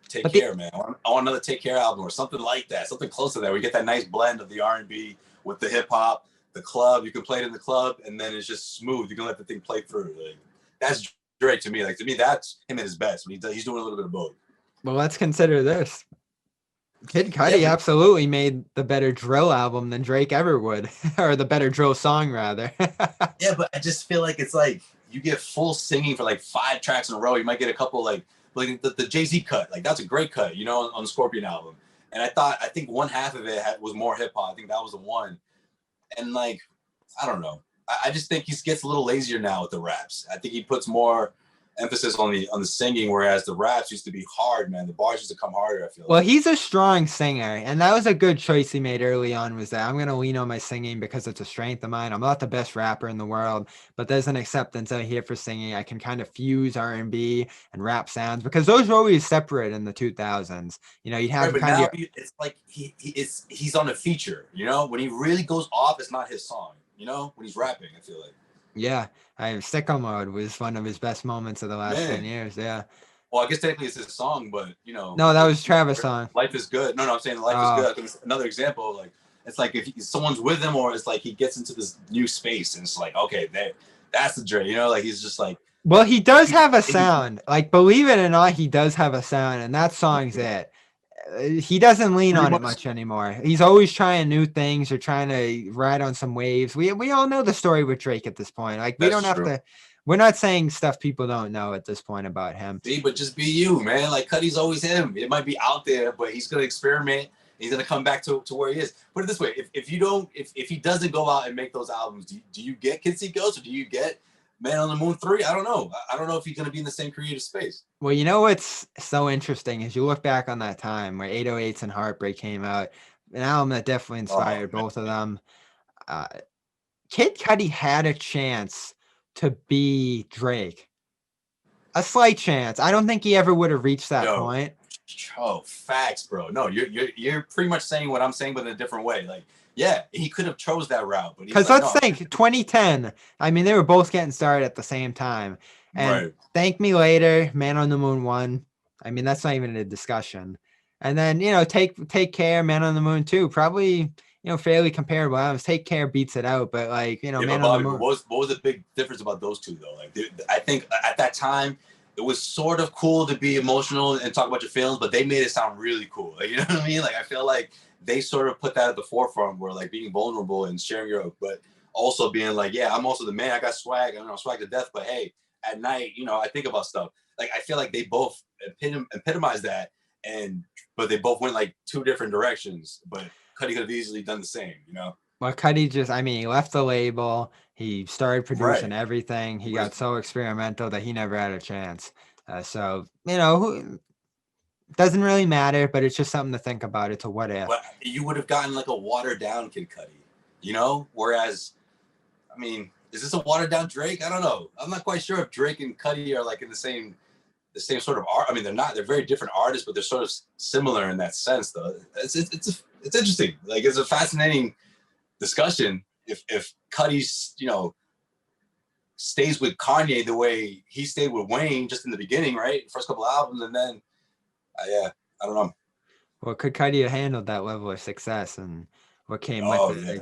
Take Care, man. I want another Take Care album or something like that, something close to that. We get that nice blend of the R&B with the hip hop, the club. You can play it in the club, and then it's just smooth. You can let the thing play through. Like, that's Drake to me. Like, to me, that's him at his best. When he's doing a little bit of both. Well, let's consider this. Kid CuDi absolutely made the better drill album than Drake ever would, or the better drill song rather. Yeah, but I just feel like it's like you get full singing for like 5 tracks in a row. You might get a couple like the Jay-Z cut, like that's a great cut, on the Scorpion album. And I think one half of it was more hip hop. I think that was the one. And like, I don't know. I just think he gets a little lazier now with the raps. I think he puts more emphasis on the singing, whereas the raps used to be hard, man. The bars used to come harder, I feel Well, like. he's a strong singer, and that was a good choice he made early on, was that I'm going to lean on my singing because it's a strength of mine. I'm not the best rapper in the world, but there's an acceptance out here for singing. I can kind of fuse R&B and rap sounds because those were always separate in the 2000s. You know, you Right, have but kind now of it's like he's on a feature, you know? When he really goes off, it's not his song, you know? When he's rapping, I feel like. yeah, Sicko Mode was one of his best moments of the last 10 Man. years. Yeah. Well, I guess technically it's his song, but you know, No, that was Travis' song. Life is Good. No, I'm saying Life is Oh, Good. I think it's another example. Like, it's like if someone's with him, or it's like he gets into this new space, and it's like, okay, that's the Dre. You know, like he's just like, well, he does have a sound. Like, believe it or not, he does have a sound, and that song's it. He doesn't lean pretty on it much. much anymore. He's always trying new things or trying to ride on some waves. We all know the story with Drake at this point. Like, we That's don't have true. to. We're not saying stuff people don't know at this point about him. See, but just be you, man. Like CuDi's always him. It might be out there, but he's gonna experiment. He's gonna come back to where he is. Put it this way: if you don't, if he doesn't go out and make those albums, do you get Kid CuDi, or do you get Man on the Moon 3? I don't know. I don't know if he's gonna be in the same creative space. Well, you know what's so interesting is you look back on that time where 808s and Heartbreak came out, an album that definitely Oh inspired man, both of them. Uh, Kid Cudi had a chance to be Drake, a slight chance. I don't think he ever would have reached that yo, point. oh, facts, bro. No, you're pretty much saying what I'm saying, but in a different way. Like, yeah, he could have chose that route, but he's Because like, let's no, think 2010. I mean, they were both getting started at the same time. And right. Thank Me Later, Man on the Moon 1. I mean, that's not even a discussion. And then, you know, Take Care, Man on the Moon 2. Probably, you know, fairly comparable albums. Take Care beats it out, but like, you know, Yeah, but Man on the Bobby, but Moon. what was the big difference about those two though? Like, I think at that time it was sort of cool to be emotional and talk about your feelings, but they made it sound really cool. Like, you know what I mean? Like, I feel like they sort of put that at the forefront, where like being vulnerable and sharing your, but also being like, yeah, I'm also the man. I got swag. I don't know, swag to death. But hey, at night, you know, I think about stuff. Like, I feel like they both epitomized that, and but they both went like two different directions. But Cudi could have easily done the same, you know? Well, Cudi just, I mean, he left the label. He started producing Right. everything. He What got is so experimental that he never had a chance. So, you know, doesn't really matter, but it's just something to think about. It's a what if. But you would have gotten like a watered down Kid Cudi, you know? Whereas, I mean, is this a watered down Drake? I don't know. I'm not quite sure if Drake and Cudi are like in the same sort of art. I mean, they're not. They're very different artists, but they're sort of similar in that sense, though. It's interesting. Like, it's a fascinating discussion. If Cudi's, you know, stays with Kanye the way he stayed with Wayne just in the beginning, right? First couple albums, and then yeah, I don't know. Well, could Cudi have handled that level of success and what came with Oh it, yeah,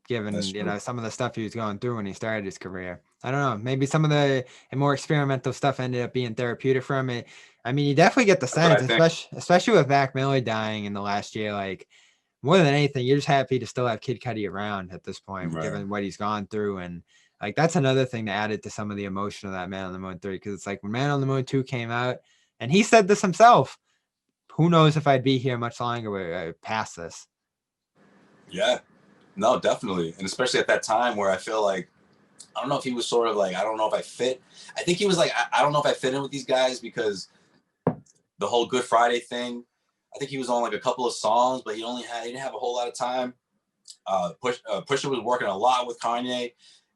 given that's you true. know some of the stuff he was going through when he started his career? I don't know. Maybe some of the more experimental stuff ended up being therapeutic for him. I mean, you definitely get the That's what sense, I think. especially with Mac Miller dying in the last year. Like more than anything, you're just happy to still have Kid Cudi around at this point, Right. given what he's gone through. And like that's another thing that added to some of the emotion of that Man on the Moon 3. Because it's like when Man on the Moon 2 came out, and he said this himself, who knows if I'd be here much longer past this. Yeah. No, definitely. And especially at that time where I feel like, I don't know if he was sort of like, I don't know if I fit. I think he was like, I don't know if I fit in with these guys because the whole Good Friday thing, I think he was on like a couple of songs, but he didn't have a whole lot of time. Pusha was working a lot with Kanye.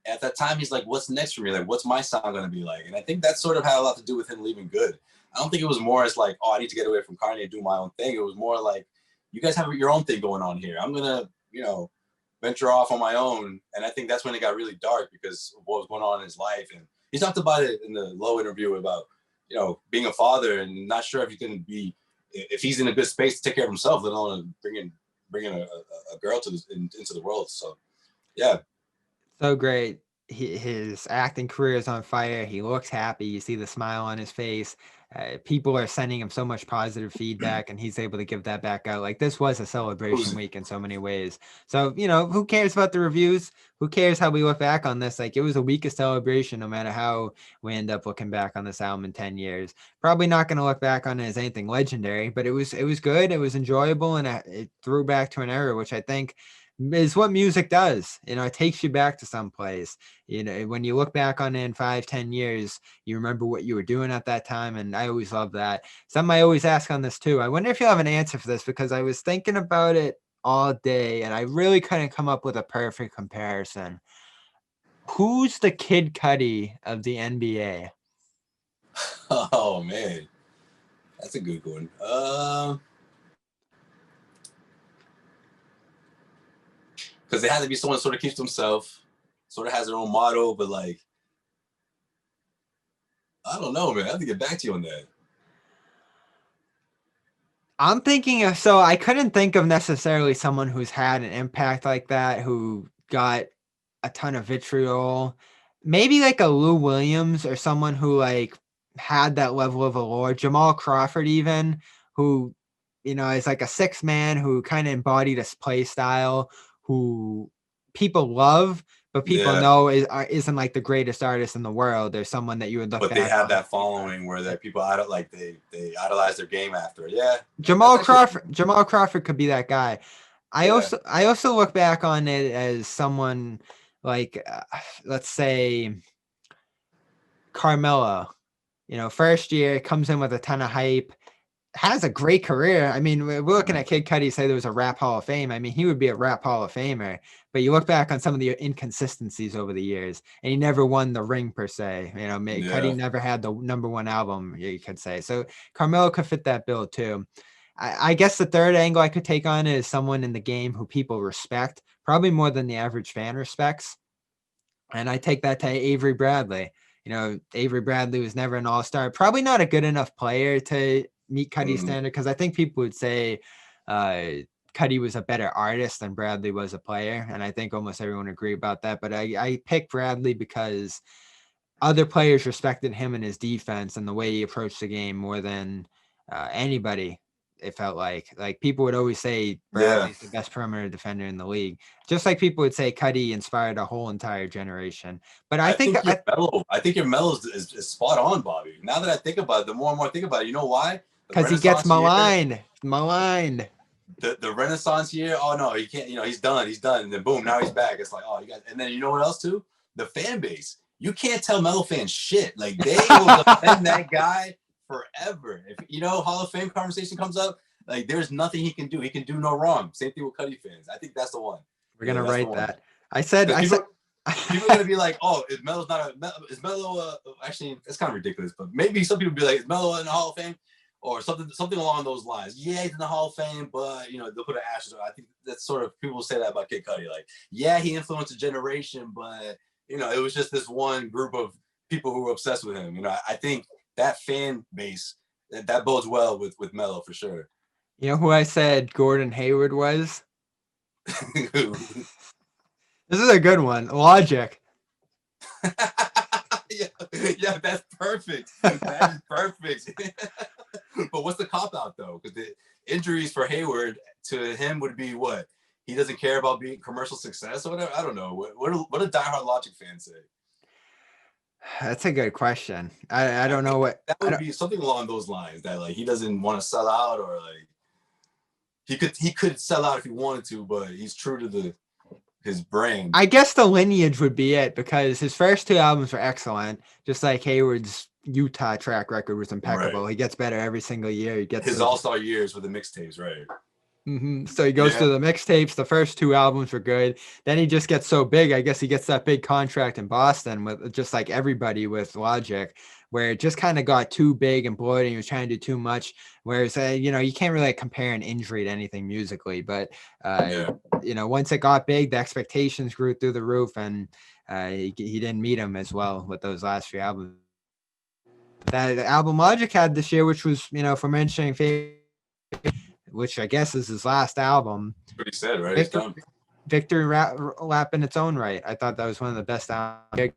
At that time, he's like, what's next for me? Like, what's my sound going to be like? And I think that sort of had a lot to do with him leaving Good. I don't think it was more as like, oh, I need to get away from Kanye and do my own thing. It was more like, you guys have your own thing going on here. I'm going to, you know, venture off on my own. And I think that's when it got really dark because of what was going on in his life. And he talked about it in the Low interview about, you know, being a father and not sure if he can be, if he's in a good space to take care of himself, let alone bringing a girl into the world. So, yeah. So great. His acting career is on fire. He looks happy. You see the smile on his face. People are sending him so much positive feedback, and he's able to give that back out. Like this was a celebration week in so many ways. So, you know, who cares about the reviews? Who cares how we look back on this? Like it was a week of celebration, no matter how we end up looking back on this album in 10 years. Probably not going to look back on it as anything legendary, but it was good. It was enjoyable, and it threw back to an era, which I think is what music does. It takes you back to some place. When you look back on it in 5-10 years, you remember what you were doing at that time. And I always love that. Something I always ask on this too. I wonder if you have an answer for this, because I was thinking about it all day and I really couldn't come up with a perfect comparison. Who's the Kid CuDi of the NBA? Oh man, that's a good one. Because it has to be someone sort of keeps to himself, sort of has their own motto, but like, I don't know, man. I have to get back to you on that. I'm thinking so I couldn't think of necessarily someone who's had an impact like that, who got a ton of vitriol. Maybe like a Lou Williams, or someone who like had that level of allure. Jamal Crawford, even, who, is like a six man who kind of embodied a play style, who people love, but people know isn't like the greatest artist in the world. There's someone that you would look but back they have on. that following where that people they idolize their game after. Yeah. Jamal Crawford could be that guy. I also look back on it as someone like, let's say, Carmelo. First year comes in with a ton of hype, has a great career. I mean, we're looking at Kid CuDi, say there was a rap Hall of Fame. I mean, he would be a rap Hall of Famer, but you look back on some of the inconsistencies over the years, and he never won the ring per se. CuDi never had the #1 album, you could say. So Carmelo could fit that bill too. I guess the third angle I could take on it is someone in the game who people respect, probably more than the average fan respects. And I take that to Avery Bradley. Avery Bradley was never an all-star, probably not a good enough player to meet CuDi's standard, because I think people would say CuDi was a better artist than Bradley was a player. And I think almost everyone agree about that. But I picked Bradley because other players respected him and his defense and the way he approached the game more than anybody. It felt like people would always say Bradley's the best perimeter defender in the league, just like people would say CuDi inspired a whole entire generation. But I think your mellow is spot on, Bobby. Now that I think about it, the more and more I think about it, you know why? Because he gets maligned. The Renaissance year, oh no, he can't. He's done. And then boom, now he's back. It's like, oh, you guys. And then you know what else too? The fan base. You can't tell Melo fans shit. Like, they will defend that guy forever. If Hall of Fame conversation comes up, like, there's nothing he can do. He can do no wrong. Same thing with CuDi fans. I think that's the one. We're gonna write that. I said people are gonna be like, oh, is Melo actually, it's kind of ridiculous, but maybe some people be like, is Melo in the Hall of Fame? Or something along those lines. Yeah, he's in the Hall of Fame, but they'll put an asterisk. I think that's sort of, people say that about Kid CuDi. Like, yeah, he influenced a generation, but it was just this one group of people who were obsessed with him. I think that fan base that bodes well with Melo for sure. You know who I said Gordon Hayward was? This is a good one. Logic. Yeah, that's perfect. That is perfect. But what's the cop out though? Because the injuries for Hayward to him would be what? He doesn't care about being commercial success or whatever. I don't know. What do diehard Logic fans say? That's a good question. I don't know what that would be. Something along those lines, that like he doesn't want to sell out, or like he could sell out if he wanted to, but he's true to his brand. I guess the lineage would be it, because his first two albums were excellent, just like Hayward's Utah track record was impeccable. Right. He gets better every single year. He gets his all-star years with the mixtapes, right? Mm-hmm. So he goes to the mixtapes. The first two albums were good. Then he just gets so big. I guess he gets that big contract in Boston with just like everybody with Logic, where it just kind of got too big and bloated. He was trying to do too much. Whereas, you can't really compare an injury to anything musically. But, once it got big, the expectations grew through the roof, and he didn't meet them as well with those last few albums. That album Logic had this year, which was, for mentioning which I guess is his last album. That's what he said, right? Victory Lap in its own right. I thought that was one of the best albums.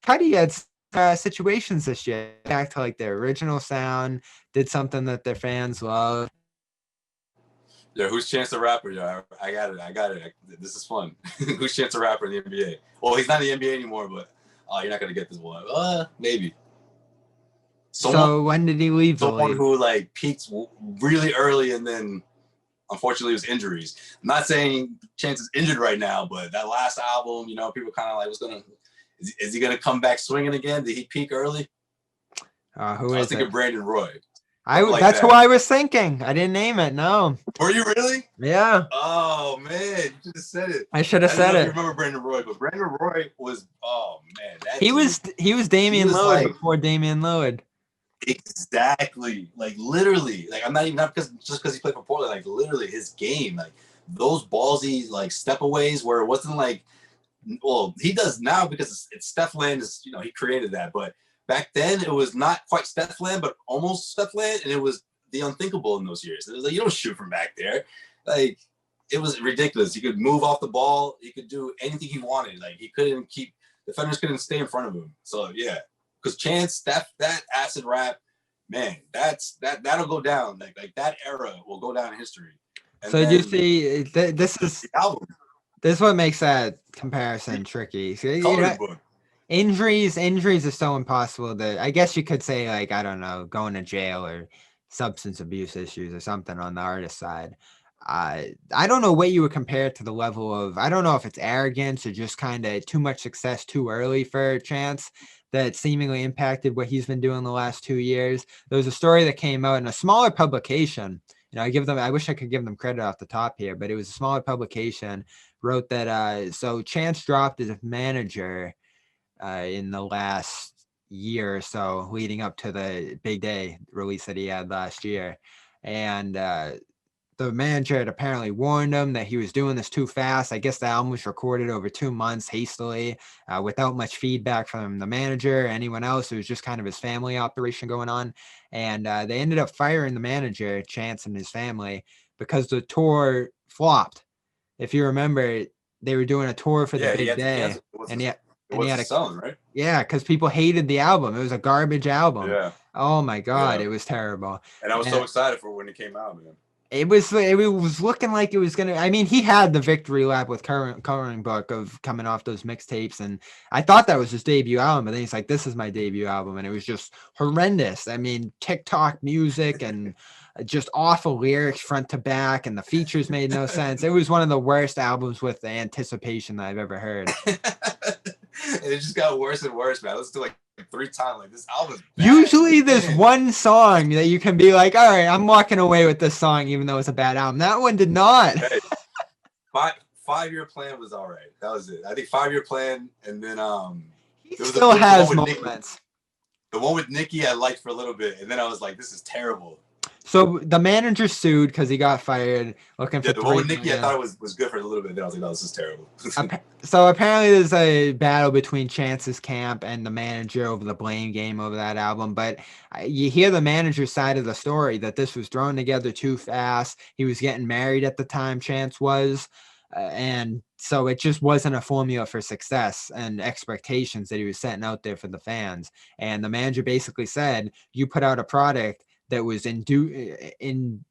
CuDi had situations this year, back to like their original sound, did something that their fans love. Yeah, who's Chance the Rapper? Yeah, I got it. This is fun. Who's Chance the Rapper in the NBA? Well, he's not in the NBA anymore, but you're not gonna get this one. Maybe. So when did he leave the league? Someone who like peaked really early and then unfortunately, it was injuries. I'm not saying Chance is injured right now, but that last album, you know, people kind of like, is he gonna come back swinging again? Did he peak early? Who I was is thinking it? Brandon Roy. That's who I was thinking. I didn't name it. No. Were you really? Yeah. Oh man, you should have said it. I should have said I don't know it. if you remember Brandon Roy, but Brandon Roy was, oh man, He was Damian Lillard before Damian Lillard. Exactly, like literally, like I'm not just because he played for Portland, like literally his game, like those ballsy like stepaways where it wasn't like, well, he does now because it's Steph Land is, you know, he created that, but back then it was not quite Steph Land, but almost Steph Land, and it was the unthinkable in those years. It was like, you don't shoot from back there, like it was ridiculous. He could move off the ball, he could do anything he wanted, like he couldn't keep defenders couldn't stay in front of him. So yeah, because Chance, that acid rap, man, that'll go down. Like that era will go down in history. And so you see, this is the album. This is what makes that comparison tricky. So, injuries are so impossible that I guess you could say, like, I don't know, going to jail or substance abuse issues or something on the artist side. I don't know what you would compare it to the level of, I don't know if it's arrogance or just kind of too much success too early for Chance that seemingly impacted what he's been doing the last 2 years. There was a story that came out in a smaller publication. You know, I wish I could give them credit off the top here, but it was a smaller publication wrote that so Chance dropped as a manager in the last year or so leading up to the Big Day release that he had last year. And the manager had apparently warned him that he was doing this too fast. I guess the album was recorded over 2 months hastily without much feedback from the manager or anyone else. It was just kind of his family operation going on. And they ended up firing the manager, Chance, and his family because the tour flopped. If you remember, they were doing a tour for the Big Day. And he had a selling, right? Yeah, because people hated the album. It was a garbage album. Yeah. Oh my God, It was terrible. And I was so excited for when it came out, man. It was looking like it was gonna. I mean, he had the victory lap with Coloring Book of coming off those mixtapes, and I thought that was his debut album. But then he's like, "This is my debut album," and it was just horrendous. I mean, TikTok music and just awful lyrics front to back, and the features made no sense. It was one of the worst albums with the anticipation that I've ever heard. And it just got worse and worse, man. I listened to like 3 times. Like, this album is bad. Usually there's one song that you can be like, all right, I'm walking away with this song, even though it's a bad album. That one did not. Hey, 5-year plan was all right. That was it. I think 5-year plan, and then he still has moments. The one with Nicki I liked for a little bit, and then I was like, this is terrible. So the manager sued because he got fired. Looking for the one with Nicki, I thought it was good for a little bit. Then I was like, no, this is terrible. So apparently there's a battle between Chance's camp and the manager over the blame game over that album. But you hear the manager's side of the story that this was thrown together too fast. He was getting married at the time, Chance was. And so it just wasn't a formula for success and expectations that he was setting out there for the fans. And the manager basically said, you put out a product that was inducive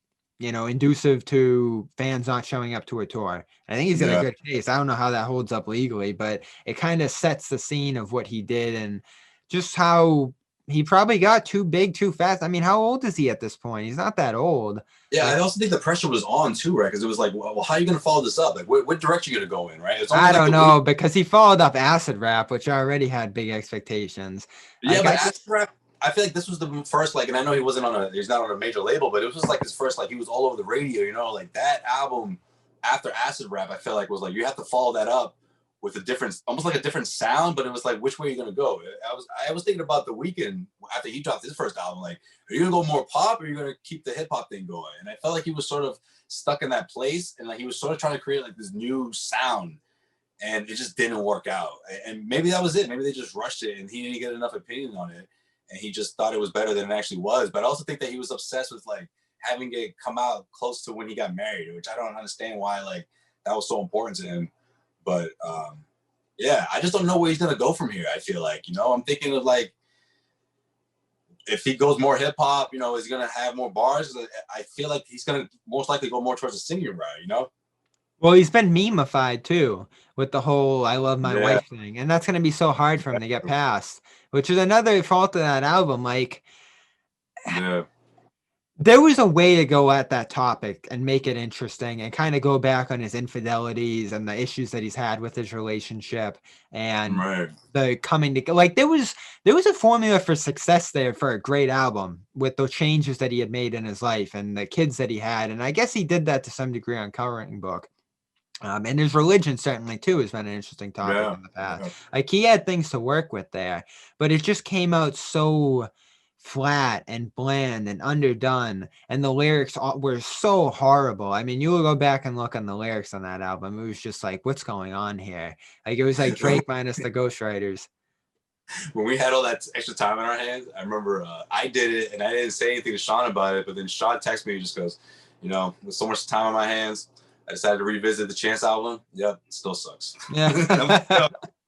to fans not showing up to a tour. I think he's got a good case. I don't know how that holds up legally, but it kind of sets the scene of what he did and just how he probably got too big too fast. I mean, how old is he at this point? He's not that old. Yeah, I also think the pressure was on too, right? Because it was like, well, how are you going to follow this up? Like, what direction are you going to go in, right? I don't know, because he followed up Acid Rap, which already had big expectations. Yeah, but Acid Rap, I feel like this was the first, like, and I know he's not on a major label, but it was just like his first, like, he was all over the radio, you know, like that album after Acid Rap, I feel like was like, you have to follow that up with a different, almost like a different sound, but it was like, which way are you going to go? I was thinking about The Weeknd after he dropped his first album, like, are you going to go more pop or are you going to keep the hip hop thing going? And I felt like he was sort of stuck in that place and like he was sort of trying to create like this new sound and it just didn't work out. And maybe that was it. Maybe they just rushed it and he didn't get enough opinion on it. And he just thought it was better than it actually was. But I also think that he was obsessed with like having it come out close to when he got married, which I don't understand why like that was so important to him. But yeah, I just don't know where he's gonna go from here. I feel like, you know, I'm thinking of like if he goes more hip hop, you know, is he gonna have more bars? I feel like he's gonna most likely go more towards the singing route, you know? Well, he's been meme-ified too with the whole "I love my wife" thing, and that's gonna be so hard for him to get past. Which is another fault of that album. Like, there was a way to go at that topic and make it interesting and kind of go back on his infidelities and the issues that he's had with his relationship and Right. the coming to like there was a formula for success there for a great album with the changes that he had made in his life and the kids that he had, and I guess he did that to some degree on Coloring Book. And his religion certainly too has been an interesting topic Yeah. in the past. Yeah. Like he had things to work with there, but it just came out so flat and bland and underdone, and the lyrics were so horrible. I mean, you will go back and look on the lyrics on that album. It was just like, what's going on here? Like it was like Drake minus the ghostwriters. When we had all that extra time on our hands, I remember I did it and I didn't say anything to Sean about it, but then Sean texted me and just goes, with so much time on my hands, I decided to revisit the Chance album. Yep, it still sucks. Yeah.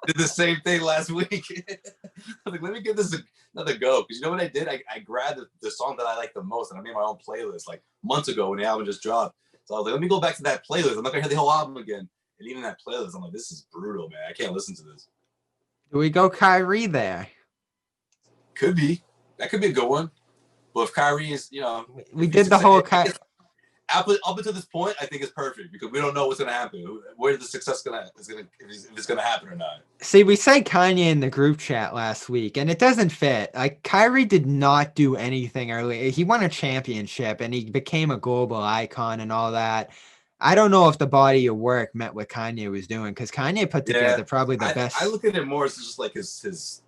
Did the same thing last week. I was like, let me give this another go. Because you know what I did? I grabbed the song that I like the most and I made my own playlist like months ago when the album just dropped. So I was like, let me go back to that playlist. I'm not going to hear the whole album again. And even that playlist, I'm like, this is brutal, man. I can't listen to this. Do we go Kyrie there? Could be. That could be a good one. But if Kyrie is, we did the whole up until this point, I think it's perfect because we don't know what's gonna happen. Where the success if it's gonna happen or not. See, we said Kanye in the group chat last week, and it doesn't fit. Like Kyrie did not do anything early. He won a championship and he became a global icon and all that. I don't know if the body of work met what Kanye was doing because Kanye put together probably the best. I look at it more as just like his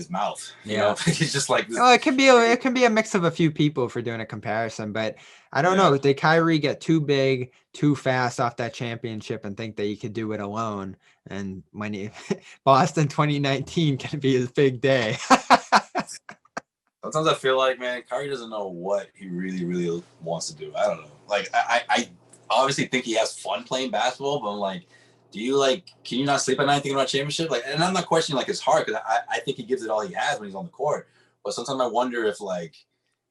mouth. He's just like this. Oh, it can be a mix of a few people for doing a comparison, but I don't know. Did Kyrie get too big, too fast off that championship and think that he could do it alone? And when Boston 2019 can be his big day. Sometimes I feel like, man, Kyrie doesn't know what he really, really wants to do. I don't know. Like I obviously think he has fun playing basketball, but I'm like, can you not sleep at night thinking about championship? Like, and I'm not questioning like his heart because I think he gives it all he has when he's on the court. But sometimes I wonder if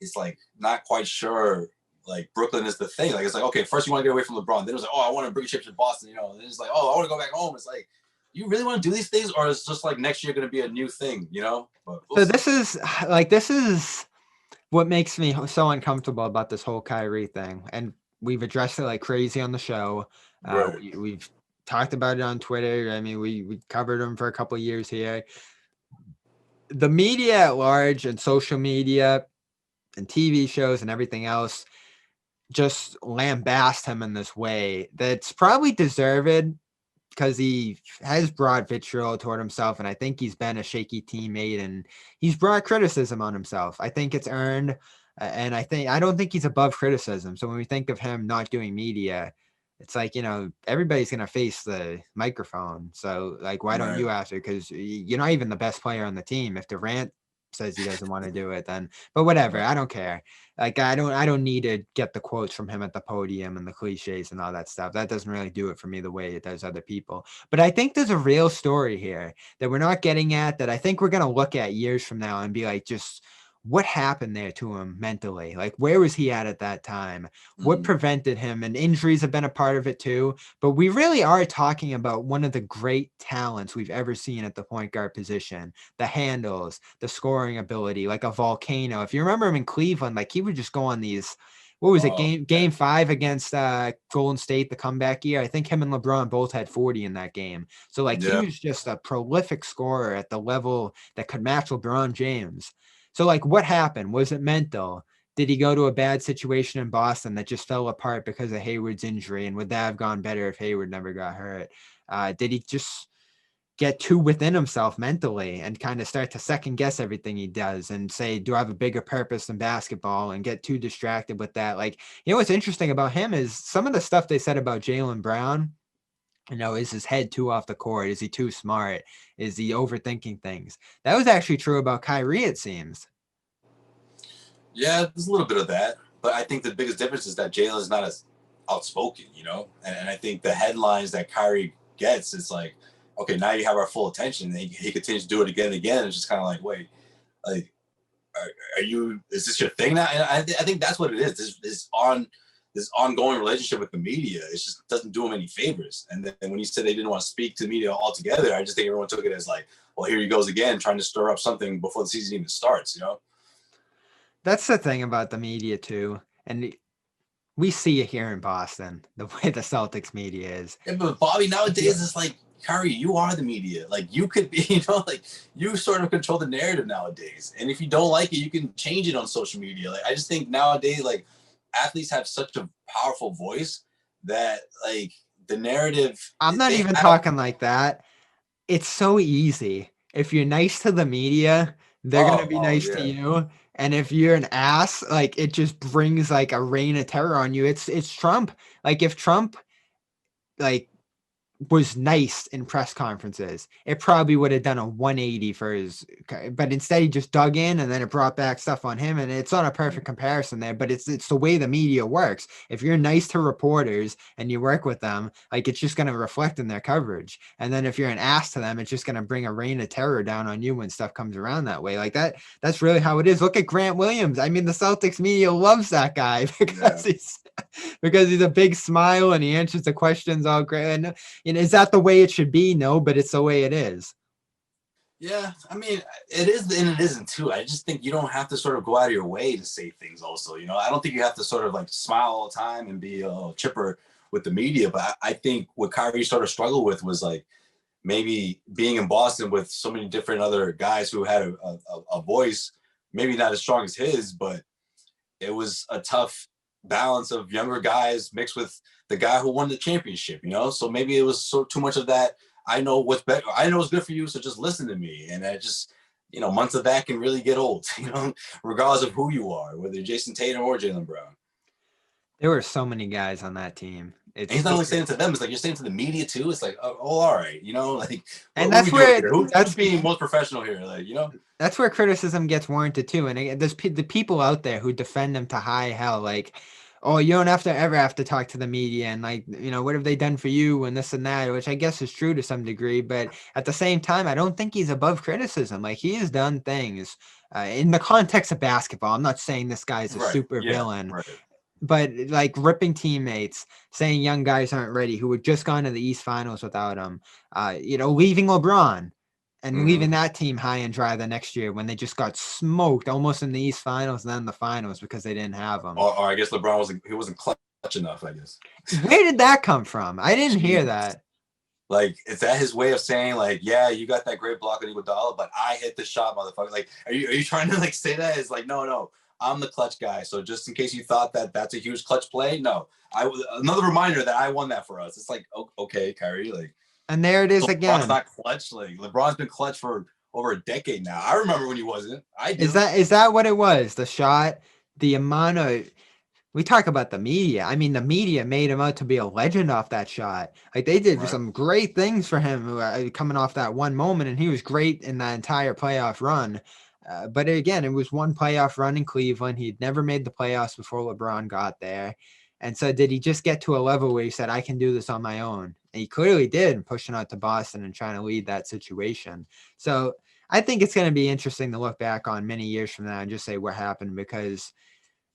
it's not quite sure. Like Brooklyn is the thing. Like it's like, okay, first you want to get away from LeBron. Then it was like, oh, I want to bring a championship in Boston. And then it's like, oh, I want to go back home. It's like, you really want to do these things, or is just like next year going to be a new thing? But so this is what makes me so uncomfortable about this whole Kyrie thing, and we've addressed it like crazy on the show. Right. We've talked about it on Twitter. I mean, we covered him for a couple of years here. The media at large and social media and TV shows and everything else just lambast him in this way that's probably deserved because he has brought vitriol toward himself, and I think he's been a shaky teammate and he's brought criticism on himself. I think it's earned, and I don't think he's above criticism. So when we think of him not doing media, it's like, everybody's going to face the microphone. So like, why don't you have to? Because you're not even the best player on the team. If Durant says he doesn't want to do it, then, but whatever, I don't care. Like, I don't need to get the quotes from him at the podium and the cliches and all that stuff. That doesn't really do it for me the way it does other people. But I think there's a real story here that we're not getting at, that I think we're going to look at years from now and be like, just what happened there to him mentally? Like, where was he at that time? What prevented him? And injuries have been a part of it too. But we really are talking about one of the great talents we've ever seen at the point guard position. The handles, the scoring ability, like a volcano. If you remember him in Cleveland, like he would just go on these, what was it, game 5 against Golden State, the comeback year? I think him and LeBron both had 40 in that game. So like he was just a prolific scorer at the level that could match LeBron James. So like, what happened? Was it mental? Did he go to a bad situation in Boston that just fell apart because of Hayward's injury? And would that have gone better if Hayward never got hurt? Did he just get too within himself mentally and kind of start to second guess everything he does and say, do I have a bigger purpose than basketball, and get too distracted with that? Like, what's interesting about him is some of the stuff they said about Jaylen Brown. Is his head too off the court? Is he too smart? Is he overthinking things? That was actually true about Kyrie, it seems. Yeah, there's a little bit of that. But I think the biggest difference is that Jaylen is not as outspoken, And I think the headlines that Kyrie gets, it's like, okay, now you have our full attention. And he continues to do it again and again. It's just kind of like, wait, like, is this your thing now? And I think that's what it is. This ongoing relationship with the media, it just doesn't do him any favors. And then when he said they didn't want to speak to the media altogether, I just think everyone took it as like, well, here he goes again, trying to stir up something before the season even starts, That's the thing about the media too. And we see it here in Boston, the way the Celtics media is. Yeah, but Bobby, nowadays it's like, Kyrie, you are the media. Like, you could be, like, you sort of control the narrative nowadays. And if you don't like it, you can change it on social media. Like, I just think nowadays, like, athletes have such a powerful voice that, like, the narrative. I'm not even talking like that. It's so easy. If you're nice to the media, they're gonna be nice to you. And if you're an ass, like, it just brings like a reign of terror on you. It's Trump. Like, if Trump like was nice in press conferences, it probably would have done a 180 for his, but instead he just dug in and then it brought back stuff on him. And it's not a perfect comparison there, but it's the way the media works. If you're nice to reporters and you work with them, like, it's just going to reflect in their coverage. And then if you're an ass to them, it's just going to bring a reign of terror down on you when stuff comes around that way. Like, that's really how it is. Look at Grant Williams. I mean, the Celtics media loves that guy because he's a big smile and he answers the questions all great. And is that the way it should be? No, but it's the way it is. Yeah, I mean, it is and it isn't too. I just think you don't have to sort of go out of your way to say things also. I don't think you have to sort of like smile all the time and be chipper with the media. But I think what Kyrie sort of struggled with was like maybe being in Boston with so many different other guys who had a voice, maybe not as strong as his, but it was a tough balance of younger guys mixed with the guy who won the championship, So maybe it was too much of that. I know what's better. I know what's good for you, so just listen to me. And I just, months of that can really get old, regardless of who you are, whether Jason Tatum or Jaylen Brown. There were so many guys on that team. And he's not only saying it to them; it's like you're saying to the media too. It's like, oh, all right, like. And that's where who's being most professional here, like, That's where criticism gets warranted too. And there's the people out there who defend them to high hell, like, oh, you don't ever have to talk to the media, and like, what have they done for you and this and that, which I guess is true to some degree. But at the same time, I don't think he's above criticism. Like, he has done things in the context of basketball. I'm not saying this guy's a super villain. Right. But like ripping teammates, saying young guys aren't ready, who had just gone to the East Finals without him, leaving LeBron and leaving that team high and dry the next year when they just got smoked almost in the East Finals and then the finals because they didn't have him. Or I guess LeBron wasn't clutch enough, I guess. Where did that come from? I didn't hear that. Like, is that his way of saying, like, yeah, you got that great block on Iguodala, but I hit the shot, motherfucker? Like, are you trying to like say that? It's like, no, I'm the clutch guy. So just in case you thought that that's a huge clutch play, no. Another reminder that I won that for us. It's like, okay, Kyrie, like. And there it is again. LeBron's not clutch. Like, LeBron's been clutch for over a decade now. I remember when he wasn't. Is that what it was? The shot, the amount of. We talk about the media. I mean, the media made him out to be a legend off that shot. Like, they did some great things for him coming off that one moment, and he was great in that entire playoff run. But again, it was one playoff run in Cleveland. He'd never made the playoffs before LeBron got there. And so did he just get to a level where he said, I can do this on my own? And he clearly did, pushing out to Boston and trying to lead that situation. So I think it's going to be interesting to look back on many years from now and just say what happened, because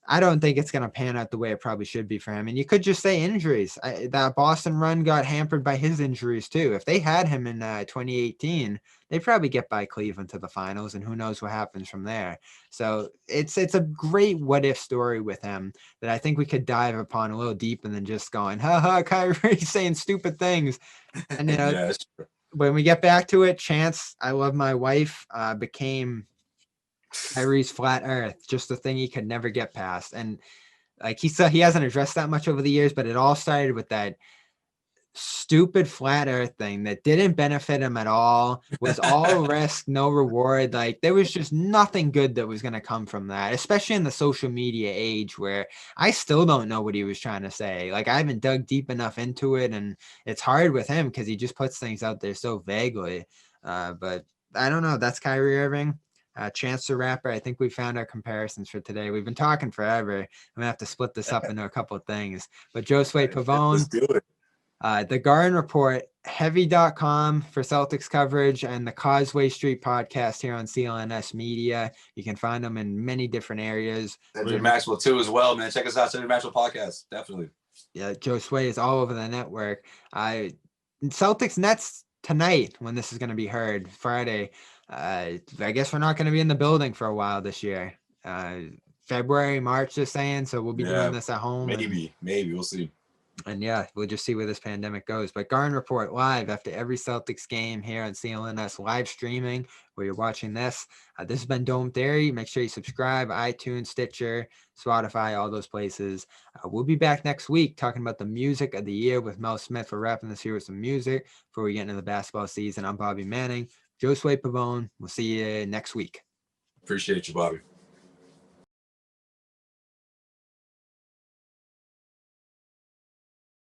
I don't think it's going to pan out the way it probably should be for him. And you could just say injuries. That Boston run got hampered by his injuries too. If they had him in 2018, they'd probably get by Cleveland to the finals, and who knows what happens from there. So it's a great what if story with him that I think we could dive upon a little deeper than just going, Kyrie saying stupid things. And yeah, when we get back to it, Chance, I Love My Wife became Kyrie's flat earth, just the thing he could never get past. And like he said, he hasn't addressed that much over the years, but it all started with that stupid flat earth thing that didn't benefit him at all, was all risk, no reward. Like, there was just nothing good that was going to come from that, especially in the social media age where I still don't know what he was trying to say. Like, I haven't dug deep enough into it, and it's hard with him because he just puts things out there so vaguely. But I don't know. That's Kyrie Irving. Chance the Rapper. I think we found our comparisons for today. We've been talking forever. I'm gonna have to split this up into a couple of things. But Josue Pavon, let's do it. The Garden Report, heavy.com for Celtics coverage, and the Causeway Street podcast here on CLNS Media. You can find them in many different areas. Cedric Maxwell too as well, man. Check us out, Cedric Maxwell podcast. Definitely. Yeah, Josue is all over the network. Celtics Nets tonight, when this is going to be heard, Friday. I guess we're not going to be in the building for a while this year. February, March, just saying. So we'll be doing Yeah, this at home. maybe we'll see. And yeah, we'll just see where this pandemic goes. But Garden Report live after every Celtics game here on CLNS live streaming where you're watching this. This has been Dome Theory. Make sure you subscribe, iTunes, Stitcher, Spotify, all those places. We'll be back next week talking about the music of the year with Mel Smith. We're wrapping this year with some music before we get into the basketball season. I'm Bobby Manning. Josue Pavon. We'll see you next week. Appreciate you, Bobby.